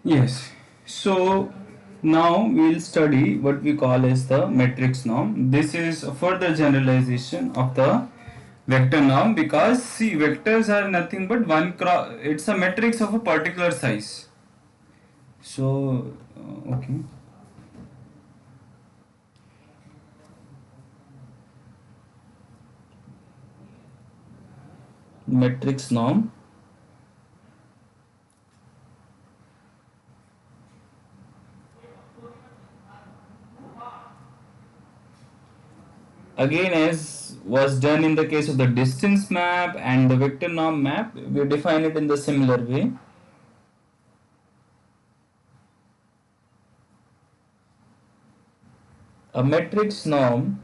Yes, so now we'll study what we call as the matrix norm. This is a further generalization of the vector norm, because see, vectors are nothing but one cross, it's a matrix of a particular size. So okay, matrix norm again, as was done in the case of the distance map and the vector norm map, we define it in the similar way. A matrix norm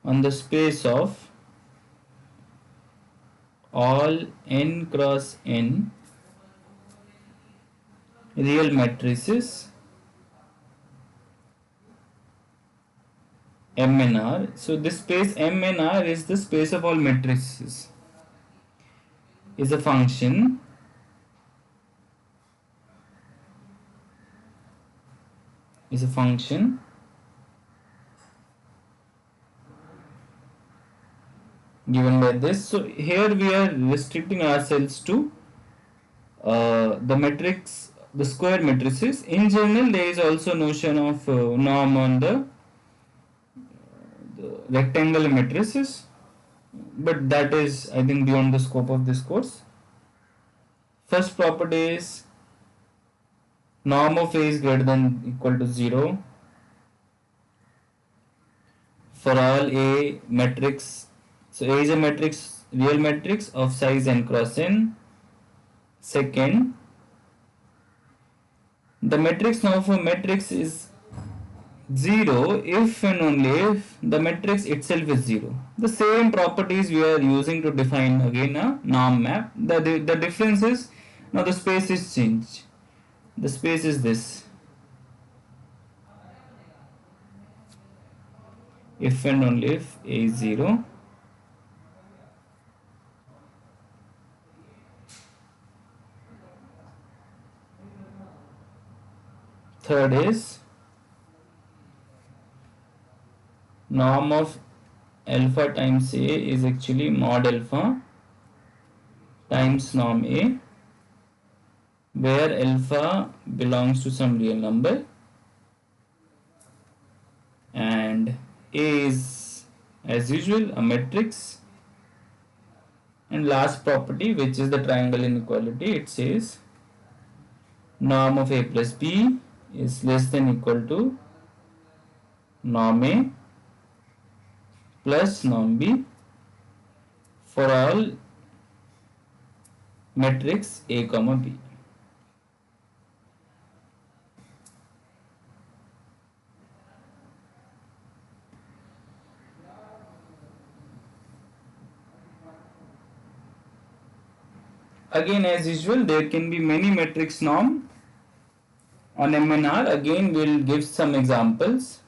on the space of all n cross n real matrices M and R. So this space M and R is the space of all matrices, is a function given by this. So here we are restricting ourselves to the matrix, the square matrices. In general, there is also notion of norm on the rectangular matrices, but that is, I think, beyond the scope of this course. First property is Norm of A is greater than equal to 0 for all A matrix. So A is a matrix, real matrix of size n cross n. Second, the matrix now for matrix is 0 if and only if the matrix itself is 0. The same properties we are using to define again a norm map. The difference is now the space is changed. The space is this. If and only if A is 0. Third is norm of alpha times A is actually mod alpha times norm A, where alpha belongs to some real number and A is as usual a matrix. And last property, which is the triangle inequality, it says norm of A plus B is less than equal to norm A plus norm B for all matrix A comma B. Again, as usual, there can be many matrix norm on MNR. Again, we'll give some examples.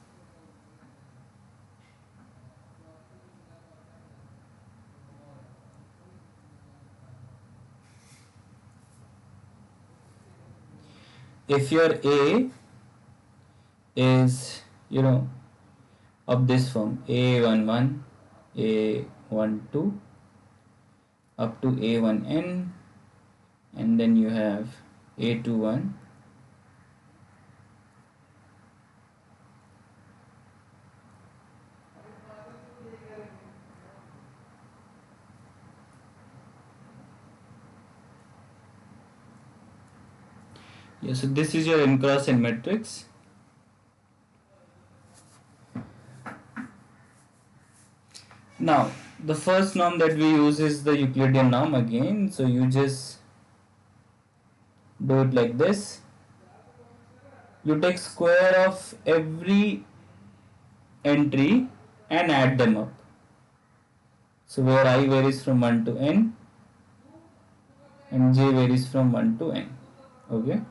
If your A is, of this form, A11, A12 up to A1n, and then you have A21, so this is your n cross n matrix. Now the first norm that we use is the Euclidean norm again. So you just do it like this. You take square of every entry and add them up. So where I varies from 1 to n and j varies from 1 to n. Okay.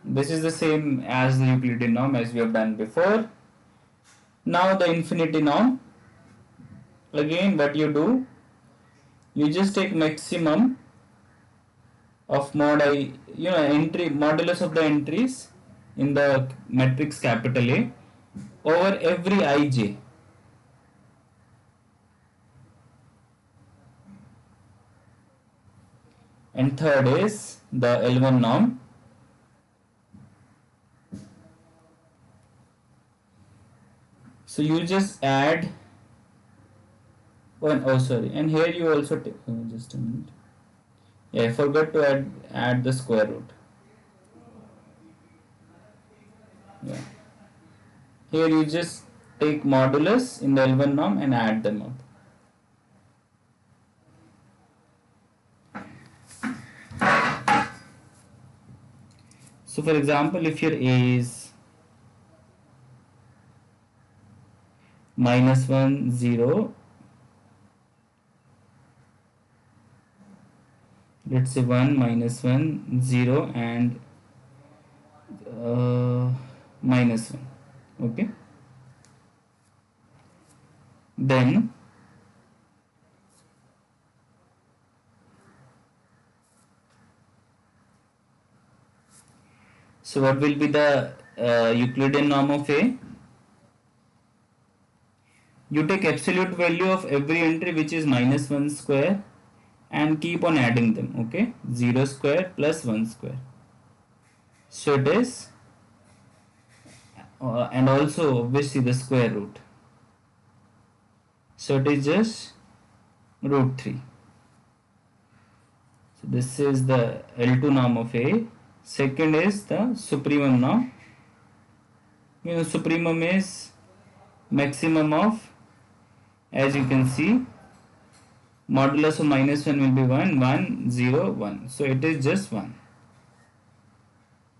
This is the same as the Euclidean norm as we have done before. Now the infinity norm. Again, what you do, you just take maximum of mod I, entry modulus of the entries in the matrix capital A over every ij. And third is the L1 norm. So you just add one, and here you also take, just a minute. Yeah, I forgot to add the square root. Yeah. Here you just take modulus in the L1 norm and add them up. So for example, if your A is -1, 0, let's say 1, -1, 0 and -1, okay, then so what will be the Euclidean norm of A? You take absolute value of every entry which is -1 square and keep on adding them, okay, 0 square plus 1 square. So it is, and also obviously the square root. So it is just root 3. So this is the L2 norm of A. Second is the supremum norm. Supremum is maximum of, as you can see, modulus of minus 1 will be 1, 1, 0, 1. So it is just 1.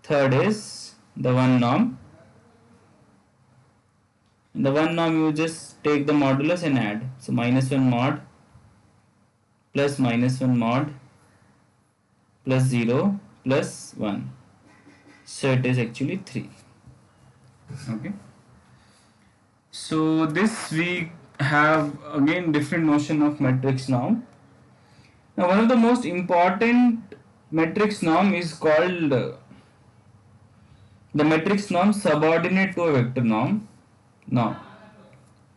Third is the one norm. In the one norm, you just take the modulus and add. So minus 1 mod plus minus 1 mod plus 0 plus 1. So it is actually 3. Okay. So this we have again different notion of matrix norm. Now one of the most important matrix norm is called the matrix norm subordinate to a vector norm. Now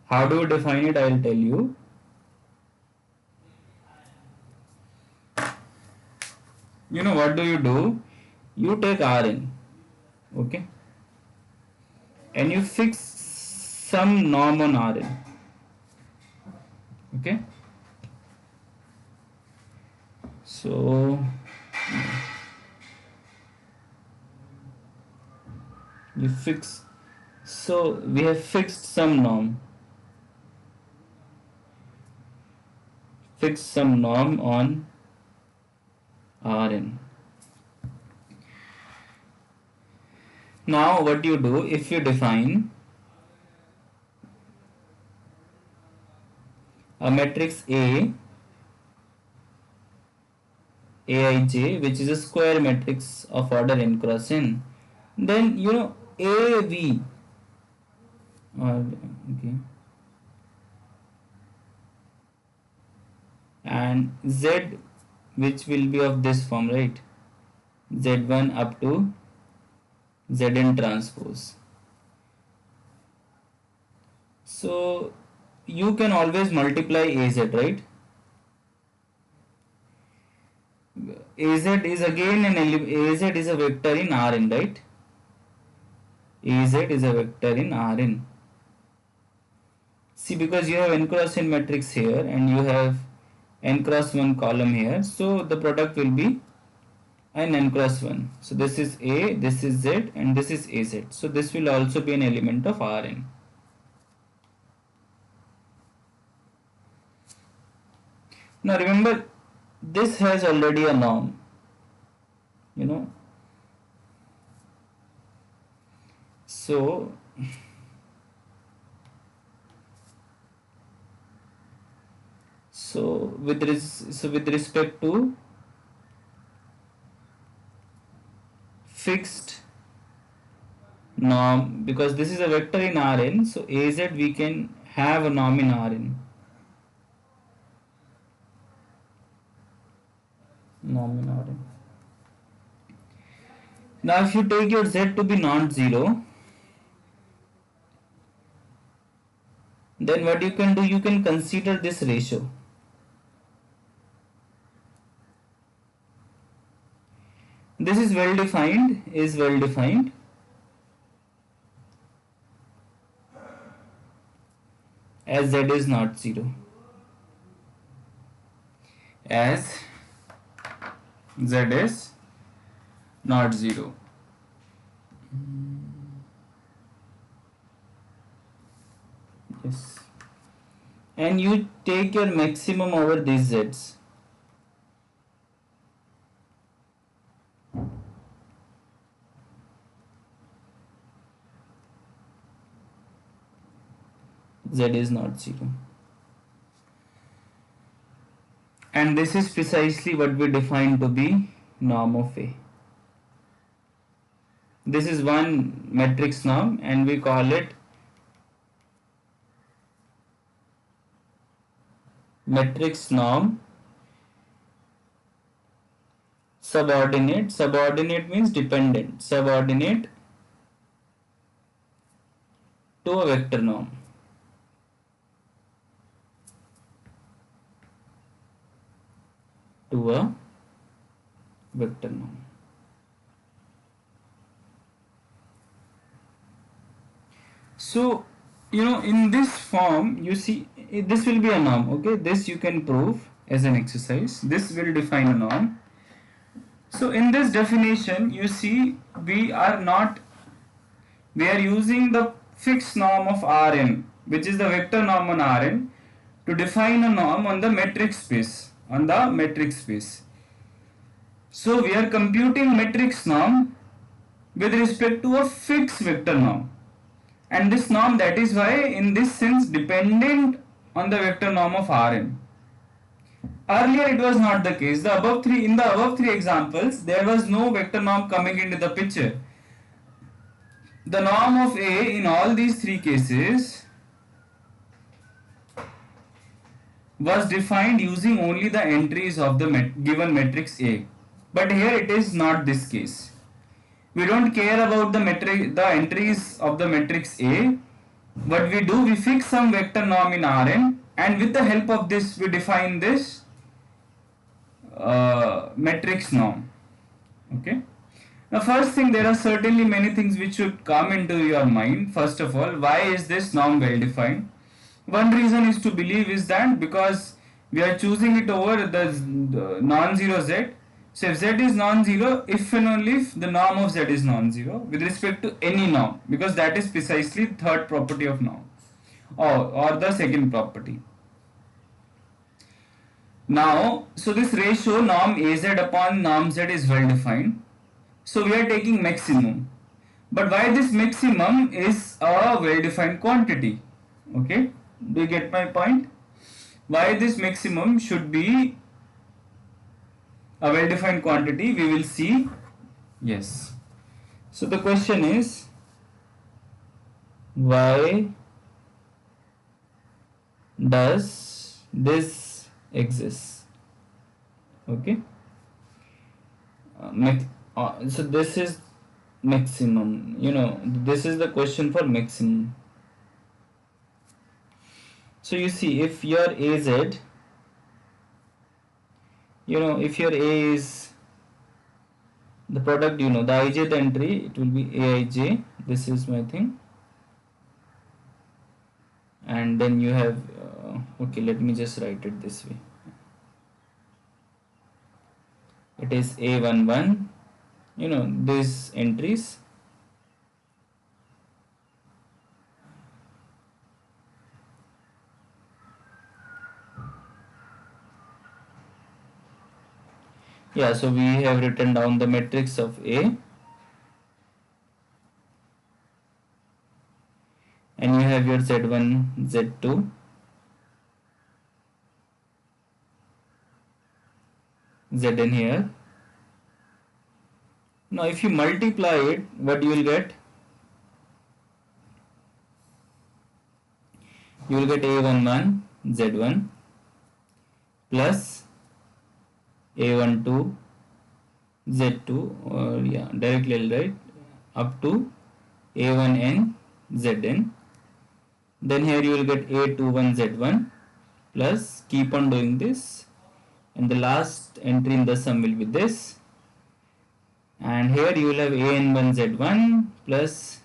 how do you define it? I will tell you. What do? You take Rn, okay, and you fix some norm on Rn, okay. So you fix, so we have fixed some norm, on Rn. Now what you do, if you define a matrix Aij, which is a square matrix of order n cross n, then AV, okay, and Z, which will be of this form, right? Z1 up to Zn transpose. So you can always multiply Az, right? Az is again Az is a vector in Rn, right? Az is a vector in Rn. See, because you have n cross n matrix here and you have n cross 1 column here, so the product will be an n cross 1. So this is A, this is Z, and this is Az. So this will also be an element of Rn. Now remember, this has already a norm, so with respect to fixed norm, because this is a vector in Rn, so Az we can have a norm in Rn. Now if you take your Z to be non-zero, then what you can do, you can consider this ratio. This is well defined, as Z is not zero. As Z is not zero. Yes. And you take your maximum over these Z's. Z is not zero. And this is precisely what we define to be norm of A. This is one matrix norm and we call it matrix norm subordinate. Subordinate means dependent. Subordinate to a vector norm. To a vector norm. So, in this form, you see, this will be a norm, okay? This you can prove as an exercise. This will define a norm. So in this definition, you see we are using the fixed norm of Rn, which is the vector norm on Rn, to define a norm on the metric space. So we are computing matrix norm with respect to a fixed vector norm, and this norm, that is why in this sense dependent on the vector norm of Rn. Earlier it was not the case. In the above three examples, there was no vector norm coming into the picture. The norm of A in all these three cases was defined using only the entries of the given matrix A. But here it is not this case. We don't care about the entries of the matrix A. What we do, we fix some vector norm in Rn, and with the help of this we define this matrix norm. Okay. Now, first thing, there are certainly many things which should come into your mind. First of all, why is this norm well defined? One reason is to believe is that because we are choosing it over the non-zero z. So if z is non-zero, if and only if the norm of z is non-zero with respect to any norm, because that is precisely the third property of norm, or the second property. Now, so this ratio norm Az upon norm z is well defined. So we are taking maximum. But why this maximum is a well defined quantity? Okay, do you get my point? Why this maximum should be a well defined quantity, we will see. Yes. So the question is, why does this exist? Okay. So this is maximum. This is the question for maximum. So you see, if your AZ, if your A is the product, the ijth entry, it will be Aij. This is my thing. And then you have, okay, let me just write it this way. It is A11, these entries. Yeah, so we have written down the matrix of A, and you have your Z1, Z2, Zn here. Now if you multiply it, what you will get? You will get A11, Z1 plus A12, Z2, or directly I'll write up to A1n, Zn. Then here you will get A21, Z1 plus, keep on doing this, and the last entry in the sum will be this, and here you will have an1 z1 plus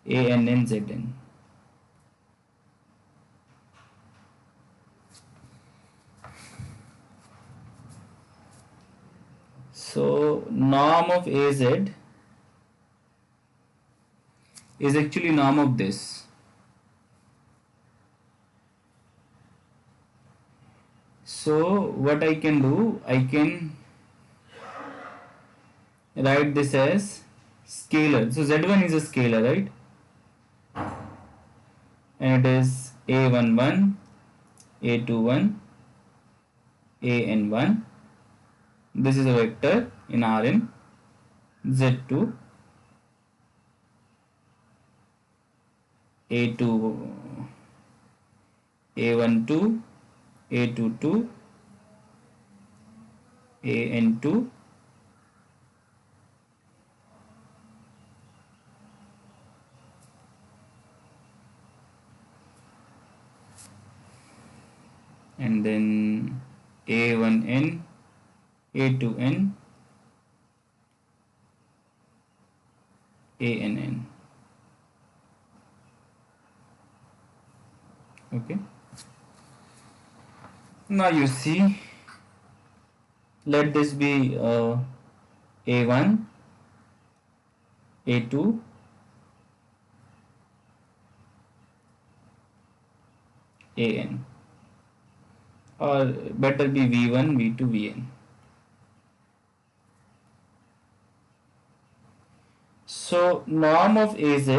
ann zn. So norm of Az is actually norm of this. So what I can do, I can write this as scalar. So Z1 is a scalar, right? And it is A11, A21, AN1. This is a vector in Rn. Z2, A2, A12, A22, AN2, and then A1n, A2n, ANN. Okay. Now you see, let this be a1, a2, an, or better be v1, v2, vn. So norm of az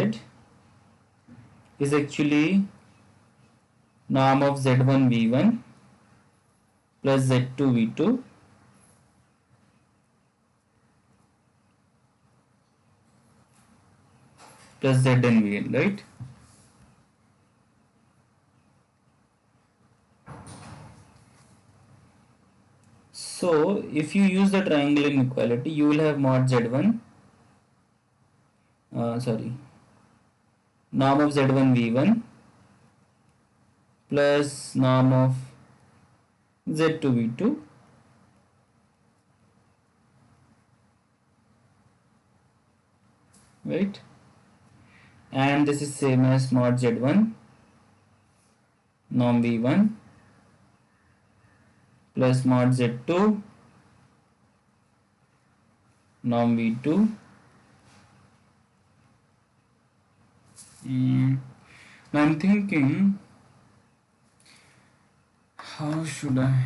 is actually norm of z1 v1 plus z2 v2 plus zn vn, right? So if you use the triangle inequality, you will have mod z1 norm of z1 v1 plus norm of z2 v2 right, and this is same as mod z1 norm v1 plus mod z2 norm v2. Now I'm thinking, how should I?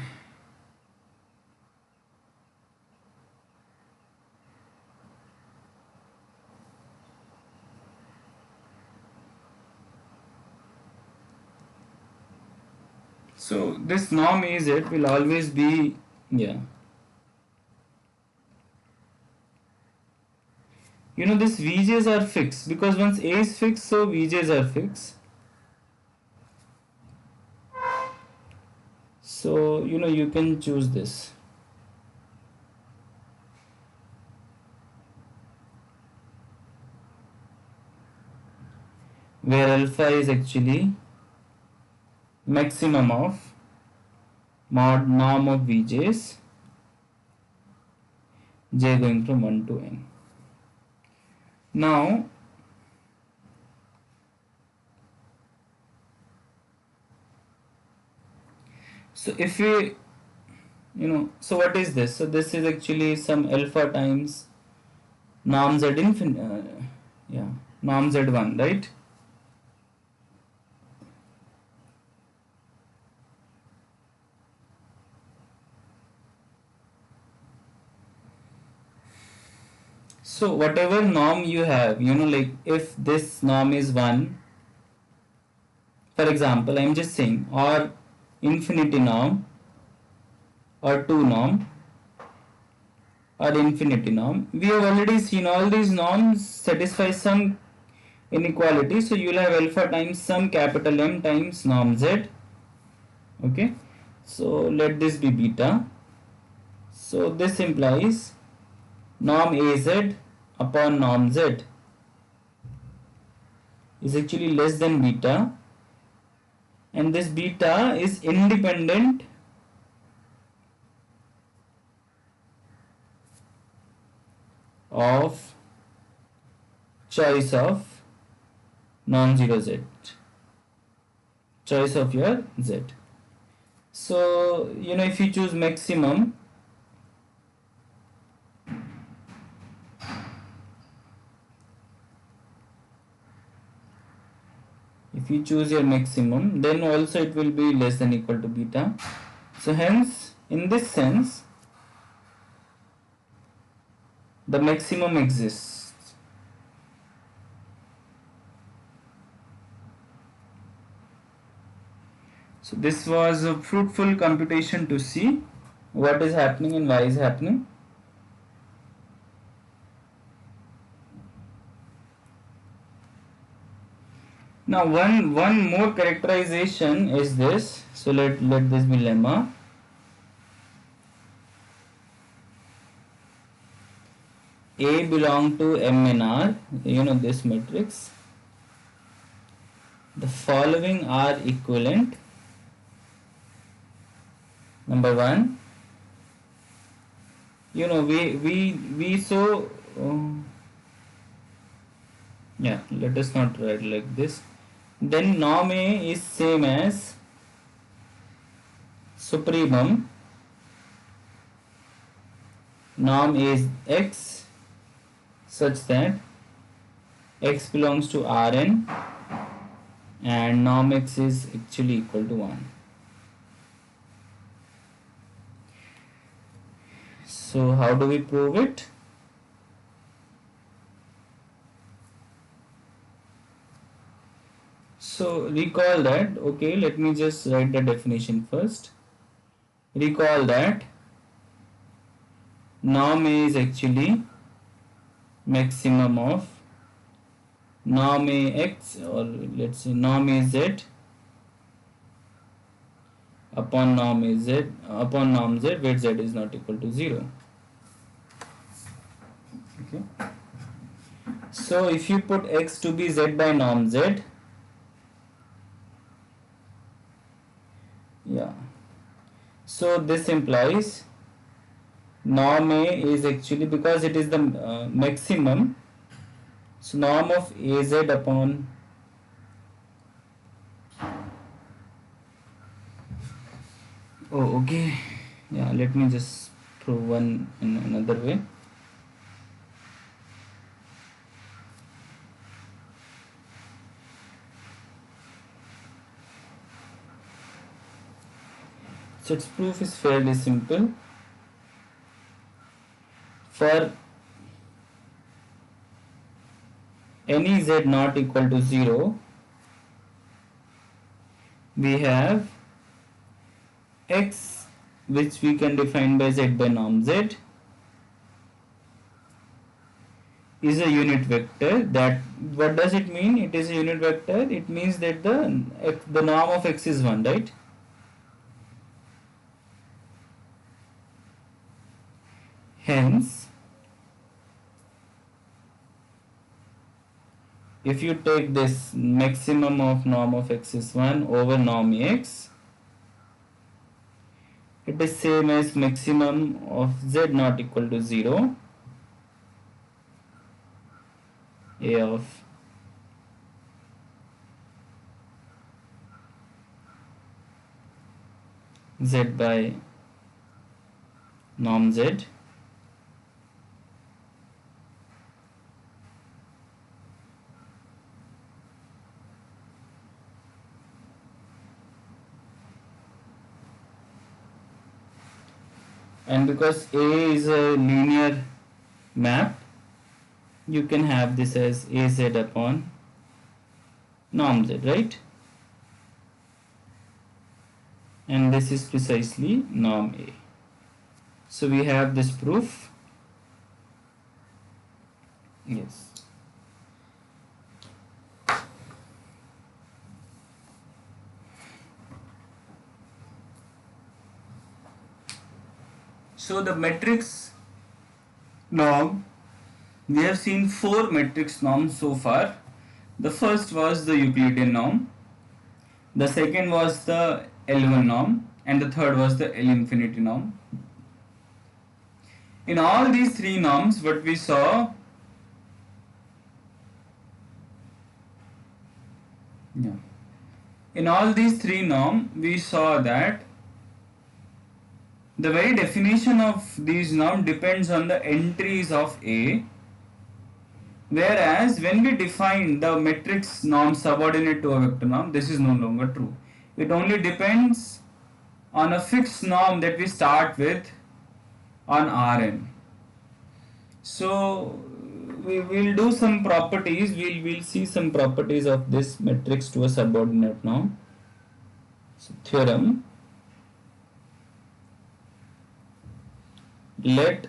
So this norm Az will always be, yeah. You know, this Vj's are fixed because once A is fixed, so Vj's are fixed. So, you know, you can choose this. Where alpha is actually maximum of mod norm of Vj's, j going from 1 to n. Now, so if we, you know, so what is this? So this is actually some alpha times norm z infinite, norm z1, right? So whatever norm you have, you know, like if this norm is 1, for example, I'm just saying, or infinity norm, or 2 norm, or infinity norm, we have already seen all these norms satisfy some inequality. So you will have alpha times some capital M times norm Z. Okay. So let this be beta. So this implies norm Az upon norm Z is actually less than beta, and this beta is independent of choice of non-zero Z, choice of your Z. So, you know, if you choose maximum, if you choose your maximum, then also it will be less than equal to beta. So hence, in this sense, the maximum exists. So this was a fruitful computation to see what is happening and why is happening. Now one more characterization is this. So let this be lemma. A belong to M and R, you know, this matrix. The following are equivalent. Number 1, you know, we so let us not write like this. Then norm A is same as supremum norm A is x such that x belongs to Rn and norm x is actually equal to 1. So how do we prove it? So recall that, okay, let me just write the definition first. Recall that norm A is actually maximum of norm A x, or let's say norm A z upon norm A z upon norm z where z is not equal to 0. Okay. So if you put x to be z by norm z, yeah, so this implies norm A is actually, because it is the maximum, so norm of Az upon okay, yeah, let me just prove one in another way. So its proof is fairly simple. For any z not equal to 0, we have x, which we can define by z by norm z, is a unit vector. That, what does it mean? It is a unit vector. It means that the norm of x is 1, right? Hence, if you take this maximum of norm of x is 1 over norm x, it is same as maximum of z not equal to 0, a of z by norm z. And because A is a linear map, you can have this as Az upon norm z, right? And this is precisely norm A. So we have this proof. Yes. So the matrix norm, we have seen 4 matrix norms so far. The first was the Euclidean norm, the second was the L1 norm, and the third was the L infinity norm. In all these 3 norms, what we saw, in all these 3 norms, we saw that the very definition of these norms depends on the entries of A, whereas when we define the matrix norm subordinate to a vector norm, this is no longer true. It only depends on a fixed norm that we start with on Rn. So we will do some properties, we'll see some properties of this matrix to a subordinate norm. So theorem, let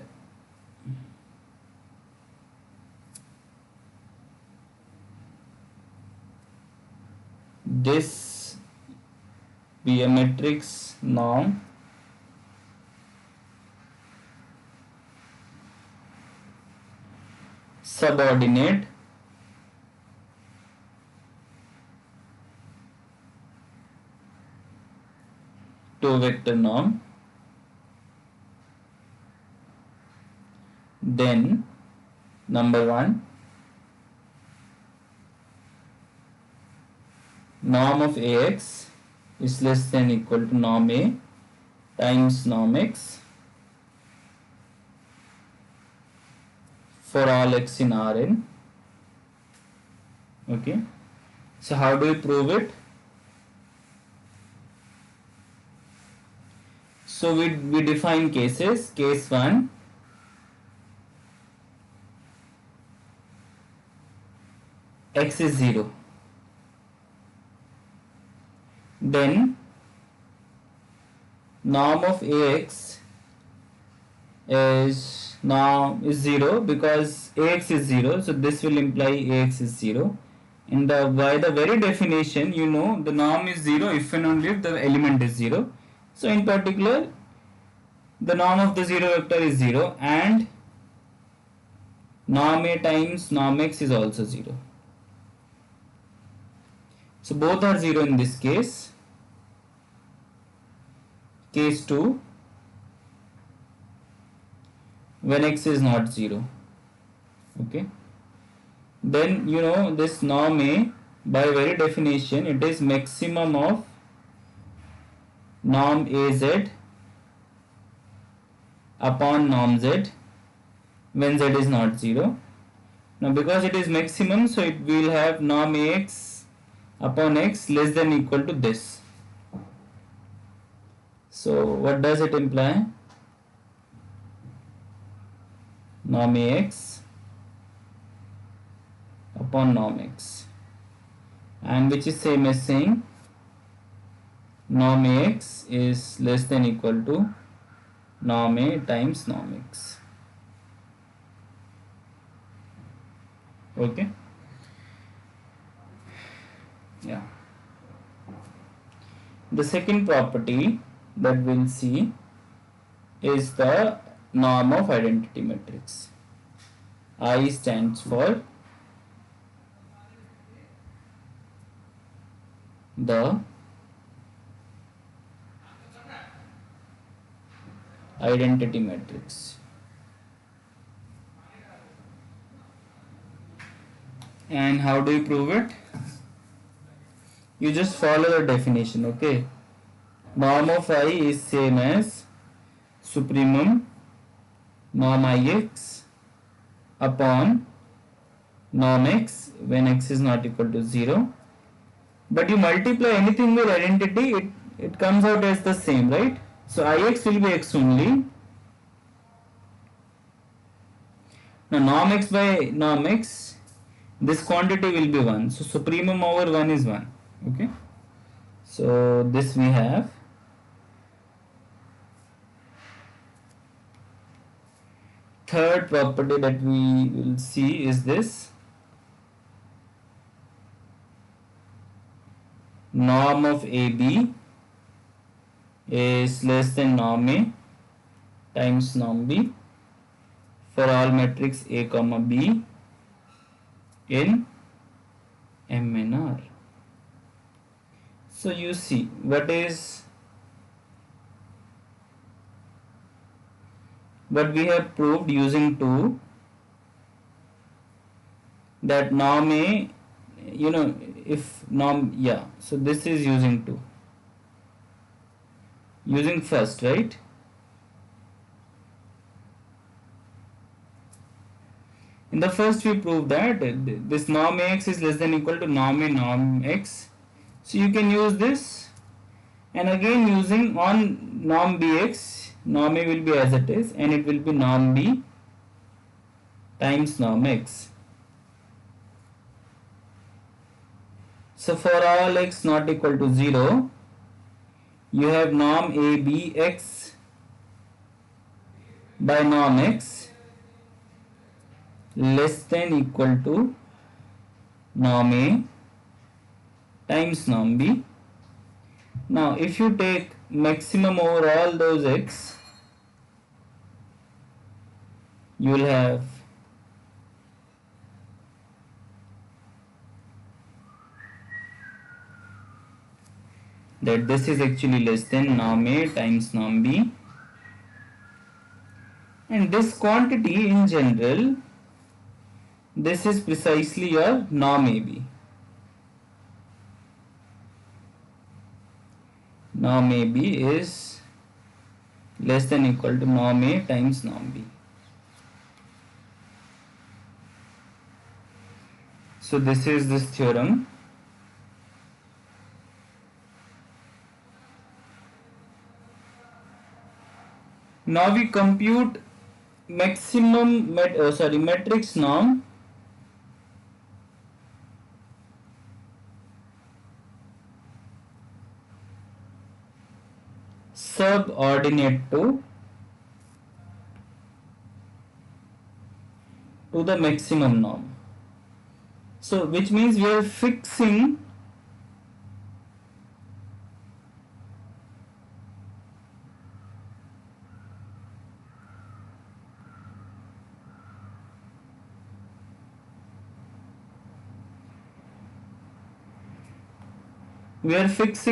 this be a matrix norm subordinate to vector norm, then number 1, norm of Ax is less than equal to norm A times norm x. for all x in Rn. Okay, so how do we prove it? So we define cases. Case 1, x is 0. Then norm of Ax is 0 because Ax is 0, so this will imply Ax is 0. And by the very definition, you know the norm is 0 if and only if the element is 0. So in particular, the norm of the 0 vector is 0 and norm A times norm X is also 0. So both are 0 in this case. Case 2, when X is not 0. Okay. Then you know this norm A, by very definition, it is maximum of norm AZ upon norm Z when Z is not 0. Now because it is maximum, so it will have norm AX upon X less than equal to this. So what does it imply? Norm AX upon norm X, and which is same as saying norm Ax is less than equal to norm A times norm X. Okay. Yeah. The second property that we'll see is the norm of identity matrix. I stands for the identity matrix. And how do you prove it? You just follow the definition, okay? Norm of I is same as supremum norm Ix upon norm X when X is not equal to 0. But you multiply anything with identity, it comes out as the same, right? So Ix will be X only. Now norm X by norm X, this quantity will be 1. So supremum over 1 is 1. Okay. So this we have. Third property that we will see is this. Norm of AB is less than norm A times norm B for all matrix A comma B in M and R. So you see what we have proved using 2, that norm A, you know, if norm, yeah, so this is using 2, using first, right? In the first we proved that this norm Ax is less than equal to norm A norm X, so you can use this, and again using on norm Bx, norm A will be as it is and it will be norm B times norm X. So for all x not equal to 0, you have norm ABx by norm X less than equal to norm A times norm B. Now if you take maximum over all those x, you will have that this is actually less than norm A times norm B, and this quantity in general, this is precisely your norm AB. Norm AB is less than equal to norm A times norm B. So this is this theorem. Now we compute maximum matrix norm subordinate to the maximum norm. So which means we are fixing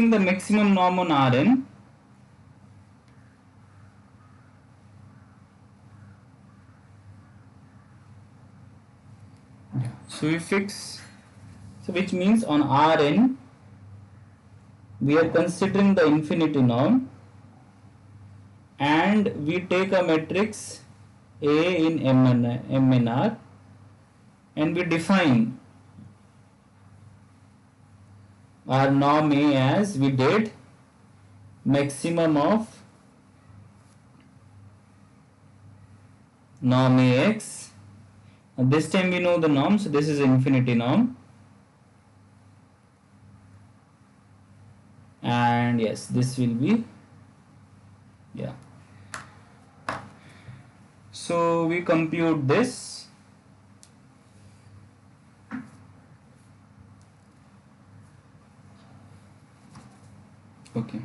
the maximum norm on Rn. So we fix, so which means on Rn we are considering the infinity norm, and we take a matrix A in M and R, and we define our norm A as we did maximum of norm Ax. And this time we know the norm, so this is infinity norm, and yes, this will be, yeah. So we compute this. Okay.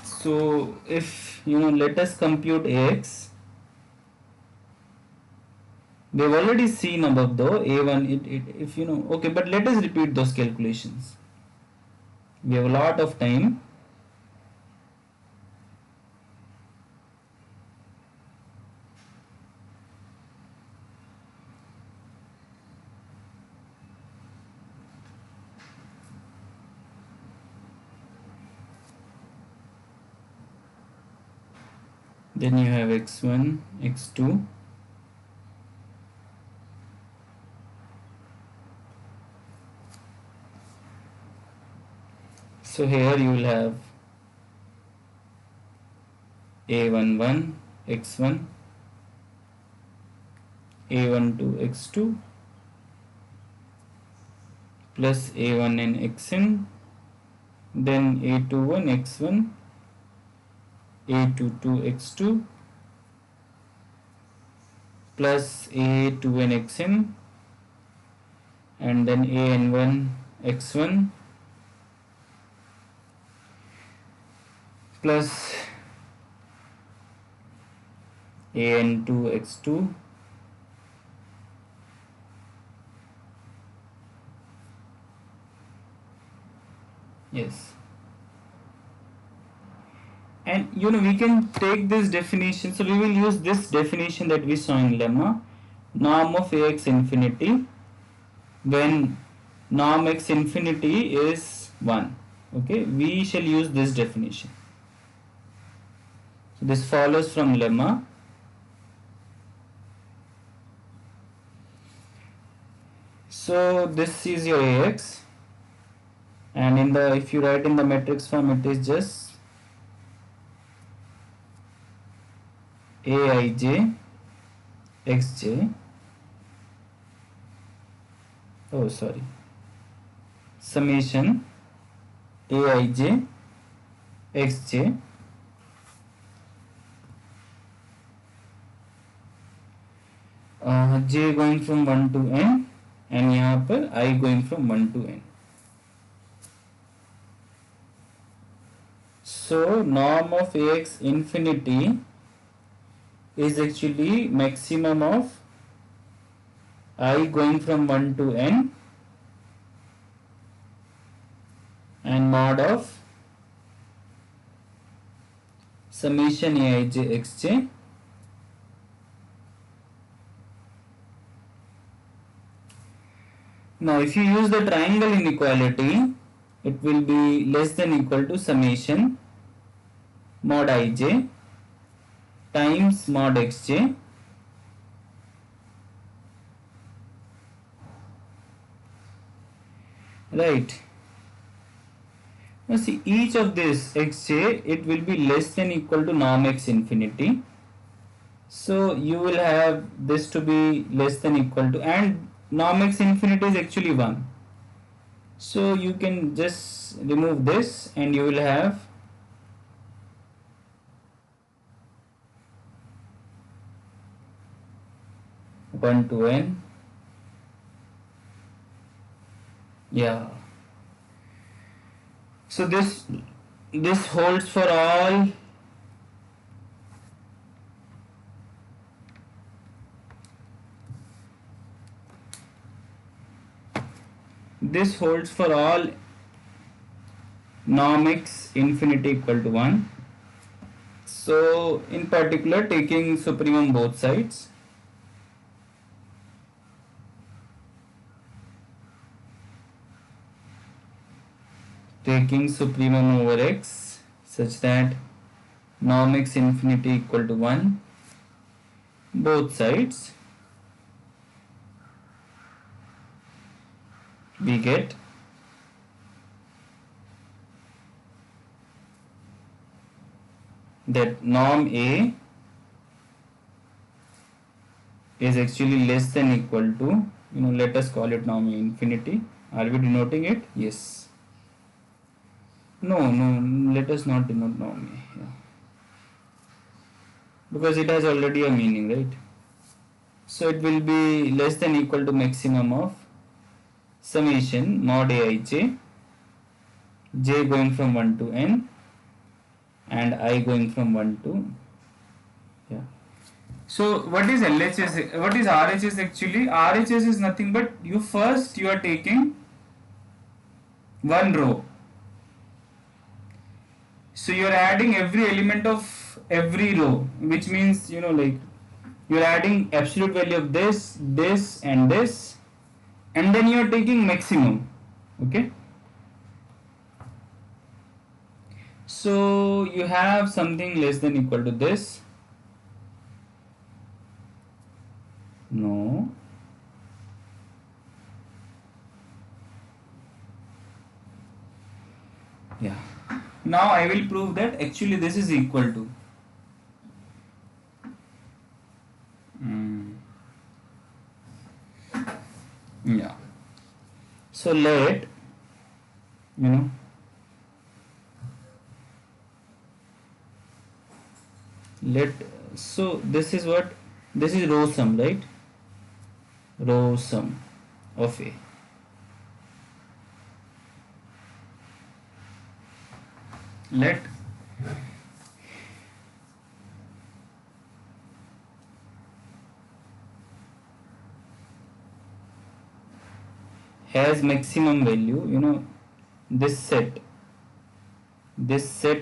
So if let us compute Ax. We have already seen above though A1 if okay, but let us repeat those calculations. We have a lot of time. Then you have x1, x2. So here you will have a11 x1, a12 x2 plus a1n xn, then a21 x1, a22 x2 plus a2n xn, and then an1 x1 plus an2 x2 yes. And we can take this definition, so we will use this definition that we saw in lemma, norm of Ax infinity when norm x infinity is 1. Okay, we shall use this definition. So this follows from lemma. So this is your Ax, and if you write in the matrix form, it is just Aij xj, summation Aij xj j going from 1 to n, and यहाँ पर I going from 1 to n. So norm of Ax infinity is actually maximum of I going from 1 to n and mod of summation Aij xj Now if you use the triangle inequality, it will be less than equal to summation mod ij times mod xj right? Now see, each of this xj, it will be less than equal to norm x infinity. So you will have this to be less than equal to, and norm x infinity is actually 1. So you can just remove this and you will have 1 to n. Yeah. So this holds for all norm x infinity equal to 1. So in particular, taking supremum both sides, taking supremum over x such that norm x infinity equal to 1 both sides, we get that norm a is actually less than equal to, let us call it norm a infinity. Are we denoting it? Yes. No, let us not denote norm a. Yeah. Because it has already a meaning, right? So it will be less than equal to maximum of summation mod aij, j going from 1 to n and I going from 1 to, yeah. So what is LHS? What is RHS actually? RHS is nothing but you are taking one row. So you are adding every element of every row, which means you are adding absolute value of this, and this, and then you are taking maximum. Okay. So you have something less than equal to this. No. Yeah. Now I will prove that actually this is equal to. Yeah. So let so this is what, this is row sum, right? Row sum of A. Let has maximum value, this set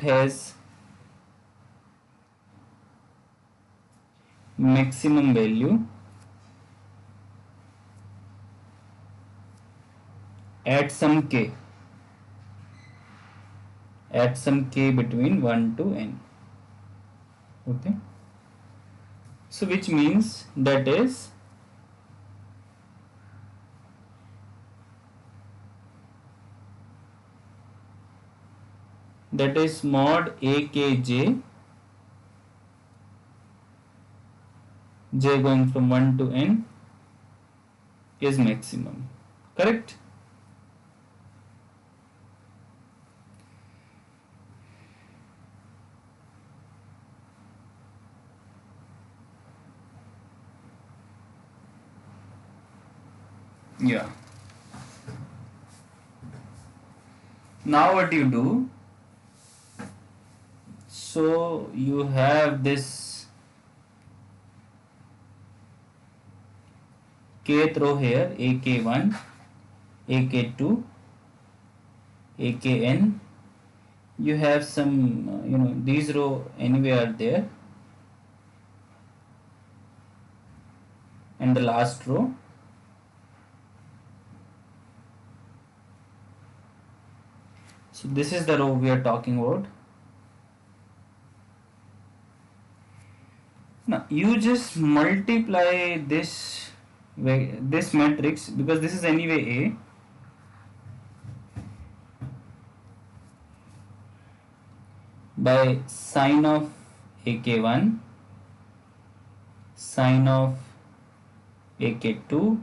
has maximum value at some k between 1 to n. Okay, so which means that is mod akj, j going from 1 to n is maximum. Correct? Yeah. Now what you do, so you have this kth row here, ak1, ak2, akn. You have some, these row anyway are there, and the last row. So this is the row we are talking about. Now you just multiply this matrix, because this is anyway A. by sine of ak1, sine of ak2,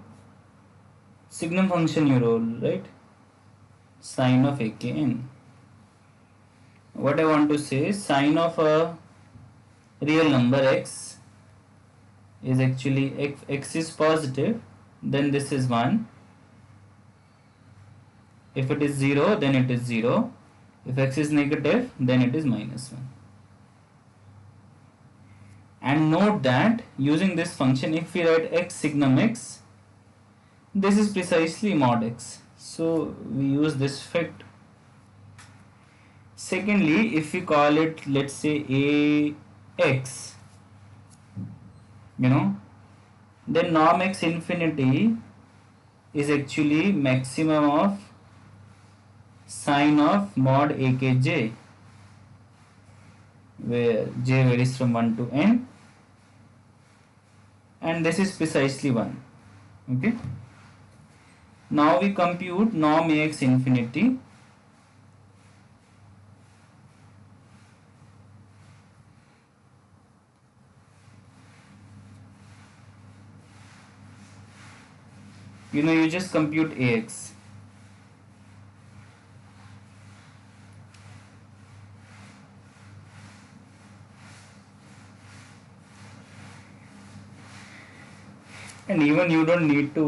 signum function you roll, right? Sine of akn. What I want to say, sine of a real number x is actually, if x is positive then this is 1, if it is 0 then it is 0, if x is negative then it is -1. And note that using this function, if we write x signum x, this is precisely mod x, so we use this fact. Secondly, if we call it, let's say ax, then norm x infinity is actually maximum of sine of mod akj, where j varies from 1 to n, and this is precisely 1. Okay, now we compute norm ax infinity. You just compute ax. And even you don't need to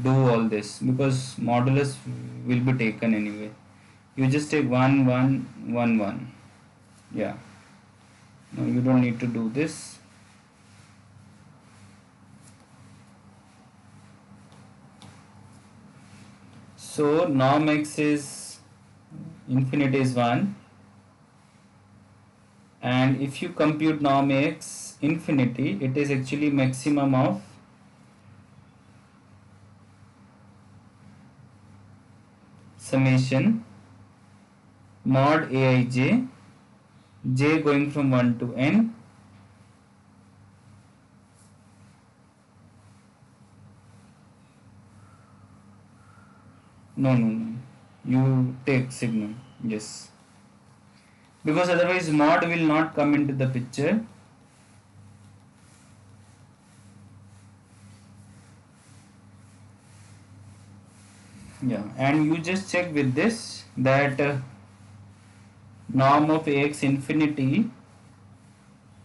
do all this, because modulus will be taken anyway. You just take 1 1 1 1. Yeah, no, you don't need to do this. So norm x is infinity is 1, and if you compute norm x infinity, it is actually maximum of summation mod aij, j going from 1 to n, no, you take signum, yes, because otherwise mod will not come into the picture. Yeah, and you just check with this that norm of ax infinity,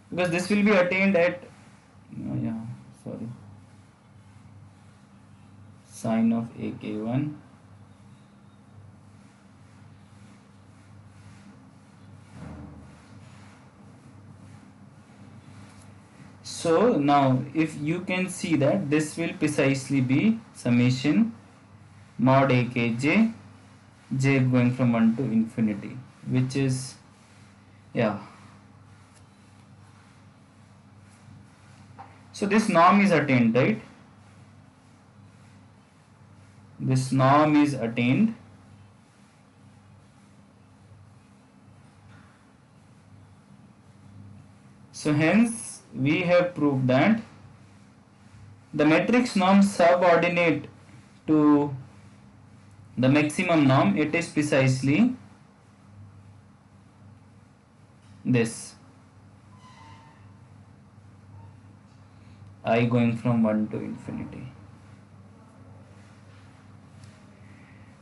because this will be attained at sine of ak1 so now if you can see that this will precisely be summation mod akj, j going from 1 to infinity, which is, so this norm is attained, right? This norm is attained. So hence we have proved that the matrix norm subordinate to the maximum norm, it is precisely this I going from 1 to infinity,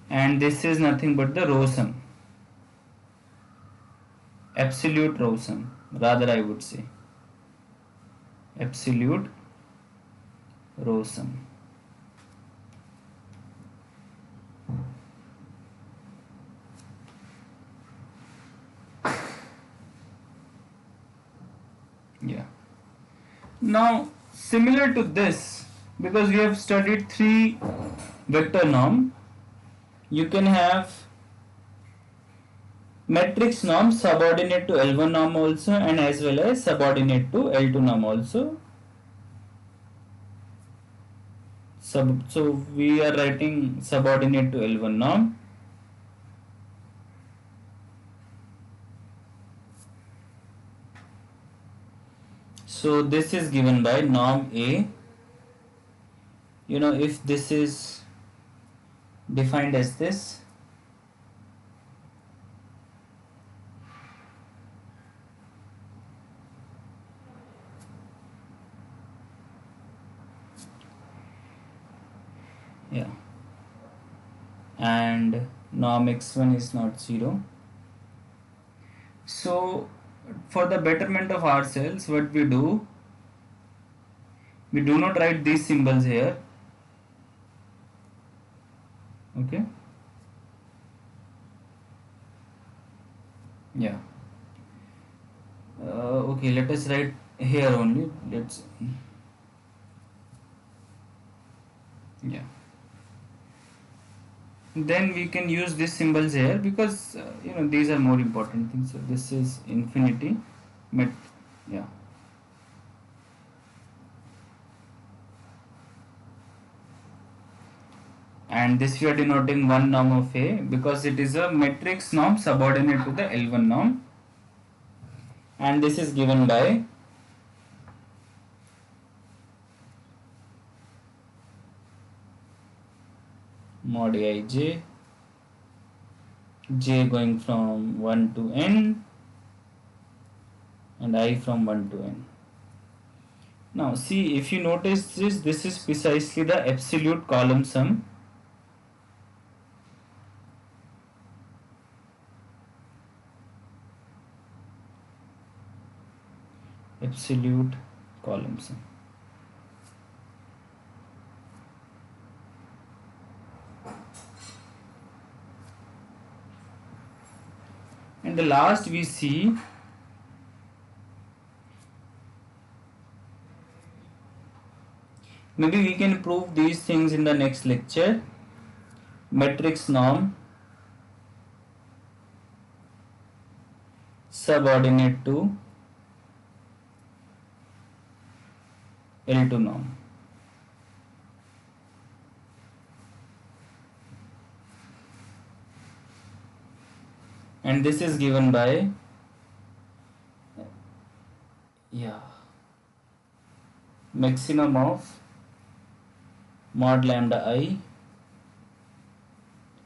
and this is nothing but the row sum, absolute row sum, rather I would say absolute row sum. Yeah. Now similar to this, because we have studied 3 vector norm, you can have matrix norm subordinate to L1 norm also, and as well as subordinate to L2 norm also. So we are writing subordinate to L1 norm. So this is given by norm A. If this is defined as this, Yeah, and norm x1 is not 0. So for the betterment of ourselves, what we do not write these symbols here. Okay, yeah, okay, let us write here only. Let's, yeah, then we can use these symbols here because these are more important things. So this is infinity met, yeah, and this we are denoting one norm of A because it is a matrix norm subordinate to the L1 norm, and this is given by mod Aij, j going from 1 to n and I from 1 to n. Now see, if you notice this is precisely the absolute column sum. Absolute column sum. And the last we see maybe we can prove these things in the next lecture. Matrix norm subordinate to L2 norm. And this is given by, yeah, maximum of mod lambda I.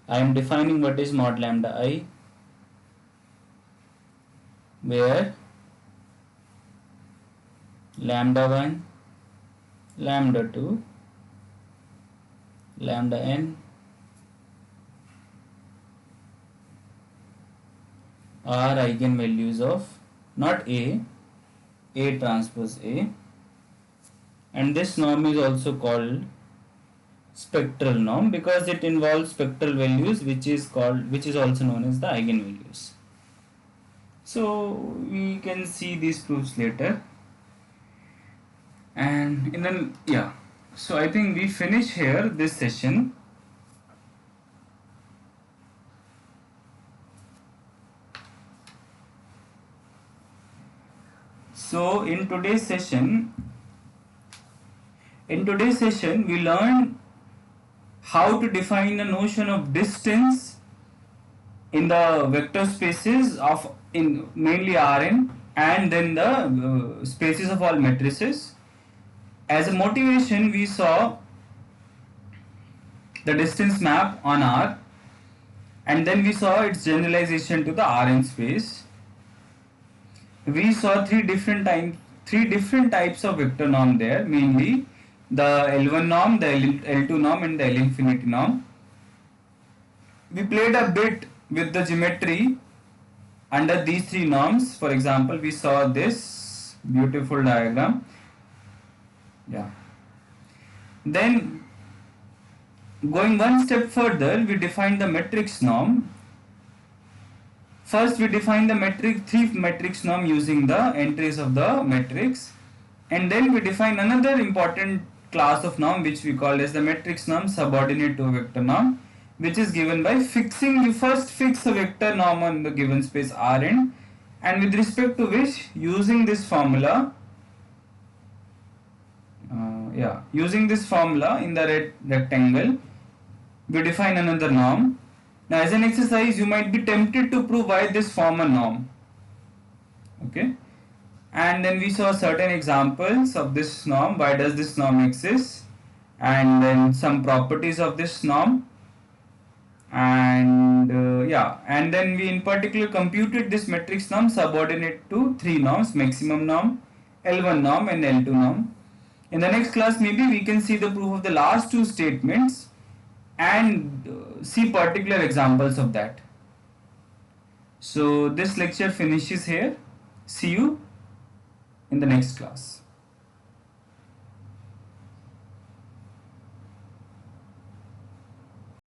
I am defining what is mod lambda I, where lambda 1, lambda 2, lambda n are eigenvalues of not A transpose A, and this norm is also called spectral norm because it involves spectral values, which is also known as the eigenvalues. So we can see these proofs later, and so I think we finish here this session. So in today's session we learned how to define the notion of distance in the vector spaces of mainly Rn, and then the spaces of all matrices. As a motivation, we saw the distance map on R, and then we saw its generalization to the Rn space. We saw three different types of vector norm there, mainly the L1 norm, the L2 norm, and the L infinity norm. We played a bit with the geometry under these three norms. For example, we saw this beautiful diagram. Yeah. Then going one step further, we defined the matrix norm. First, we define the three matrix norm using the entries of the matrix, and then we define another important class of norm which we call as the matrix norm subordinate to a vector norm, which is given by fixing, you first fix a vector norm on the given space Rn, and with respect to which, using this formula in the red rectangle, we define another norm. Now as an exercise, you might be tempted to prove why this form a norm. Okay, and then we saw certain examples of this norm, why does this norm exist, and then some properties of this norm, and and then we in particular computed this matrix norm subordinate to three norms: maximum norm, L1 norm, and L2 norm. In the next class, maybe we can see the proof of the last two statements, and see particular examples of that. So this lecture finishes here. See you in the next class.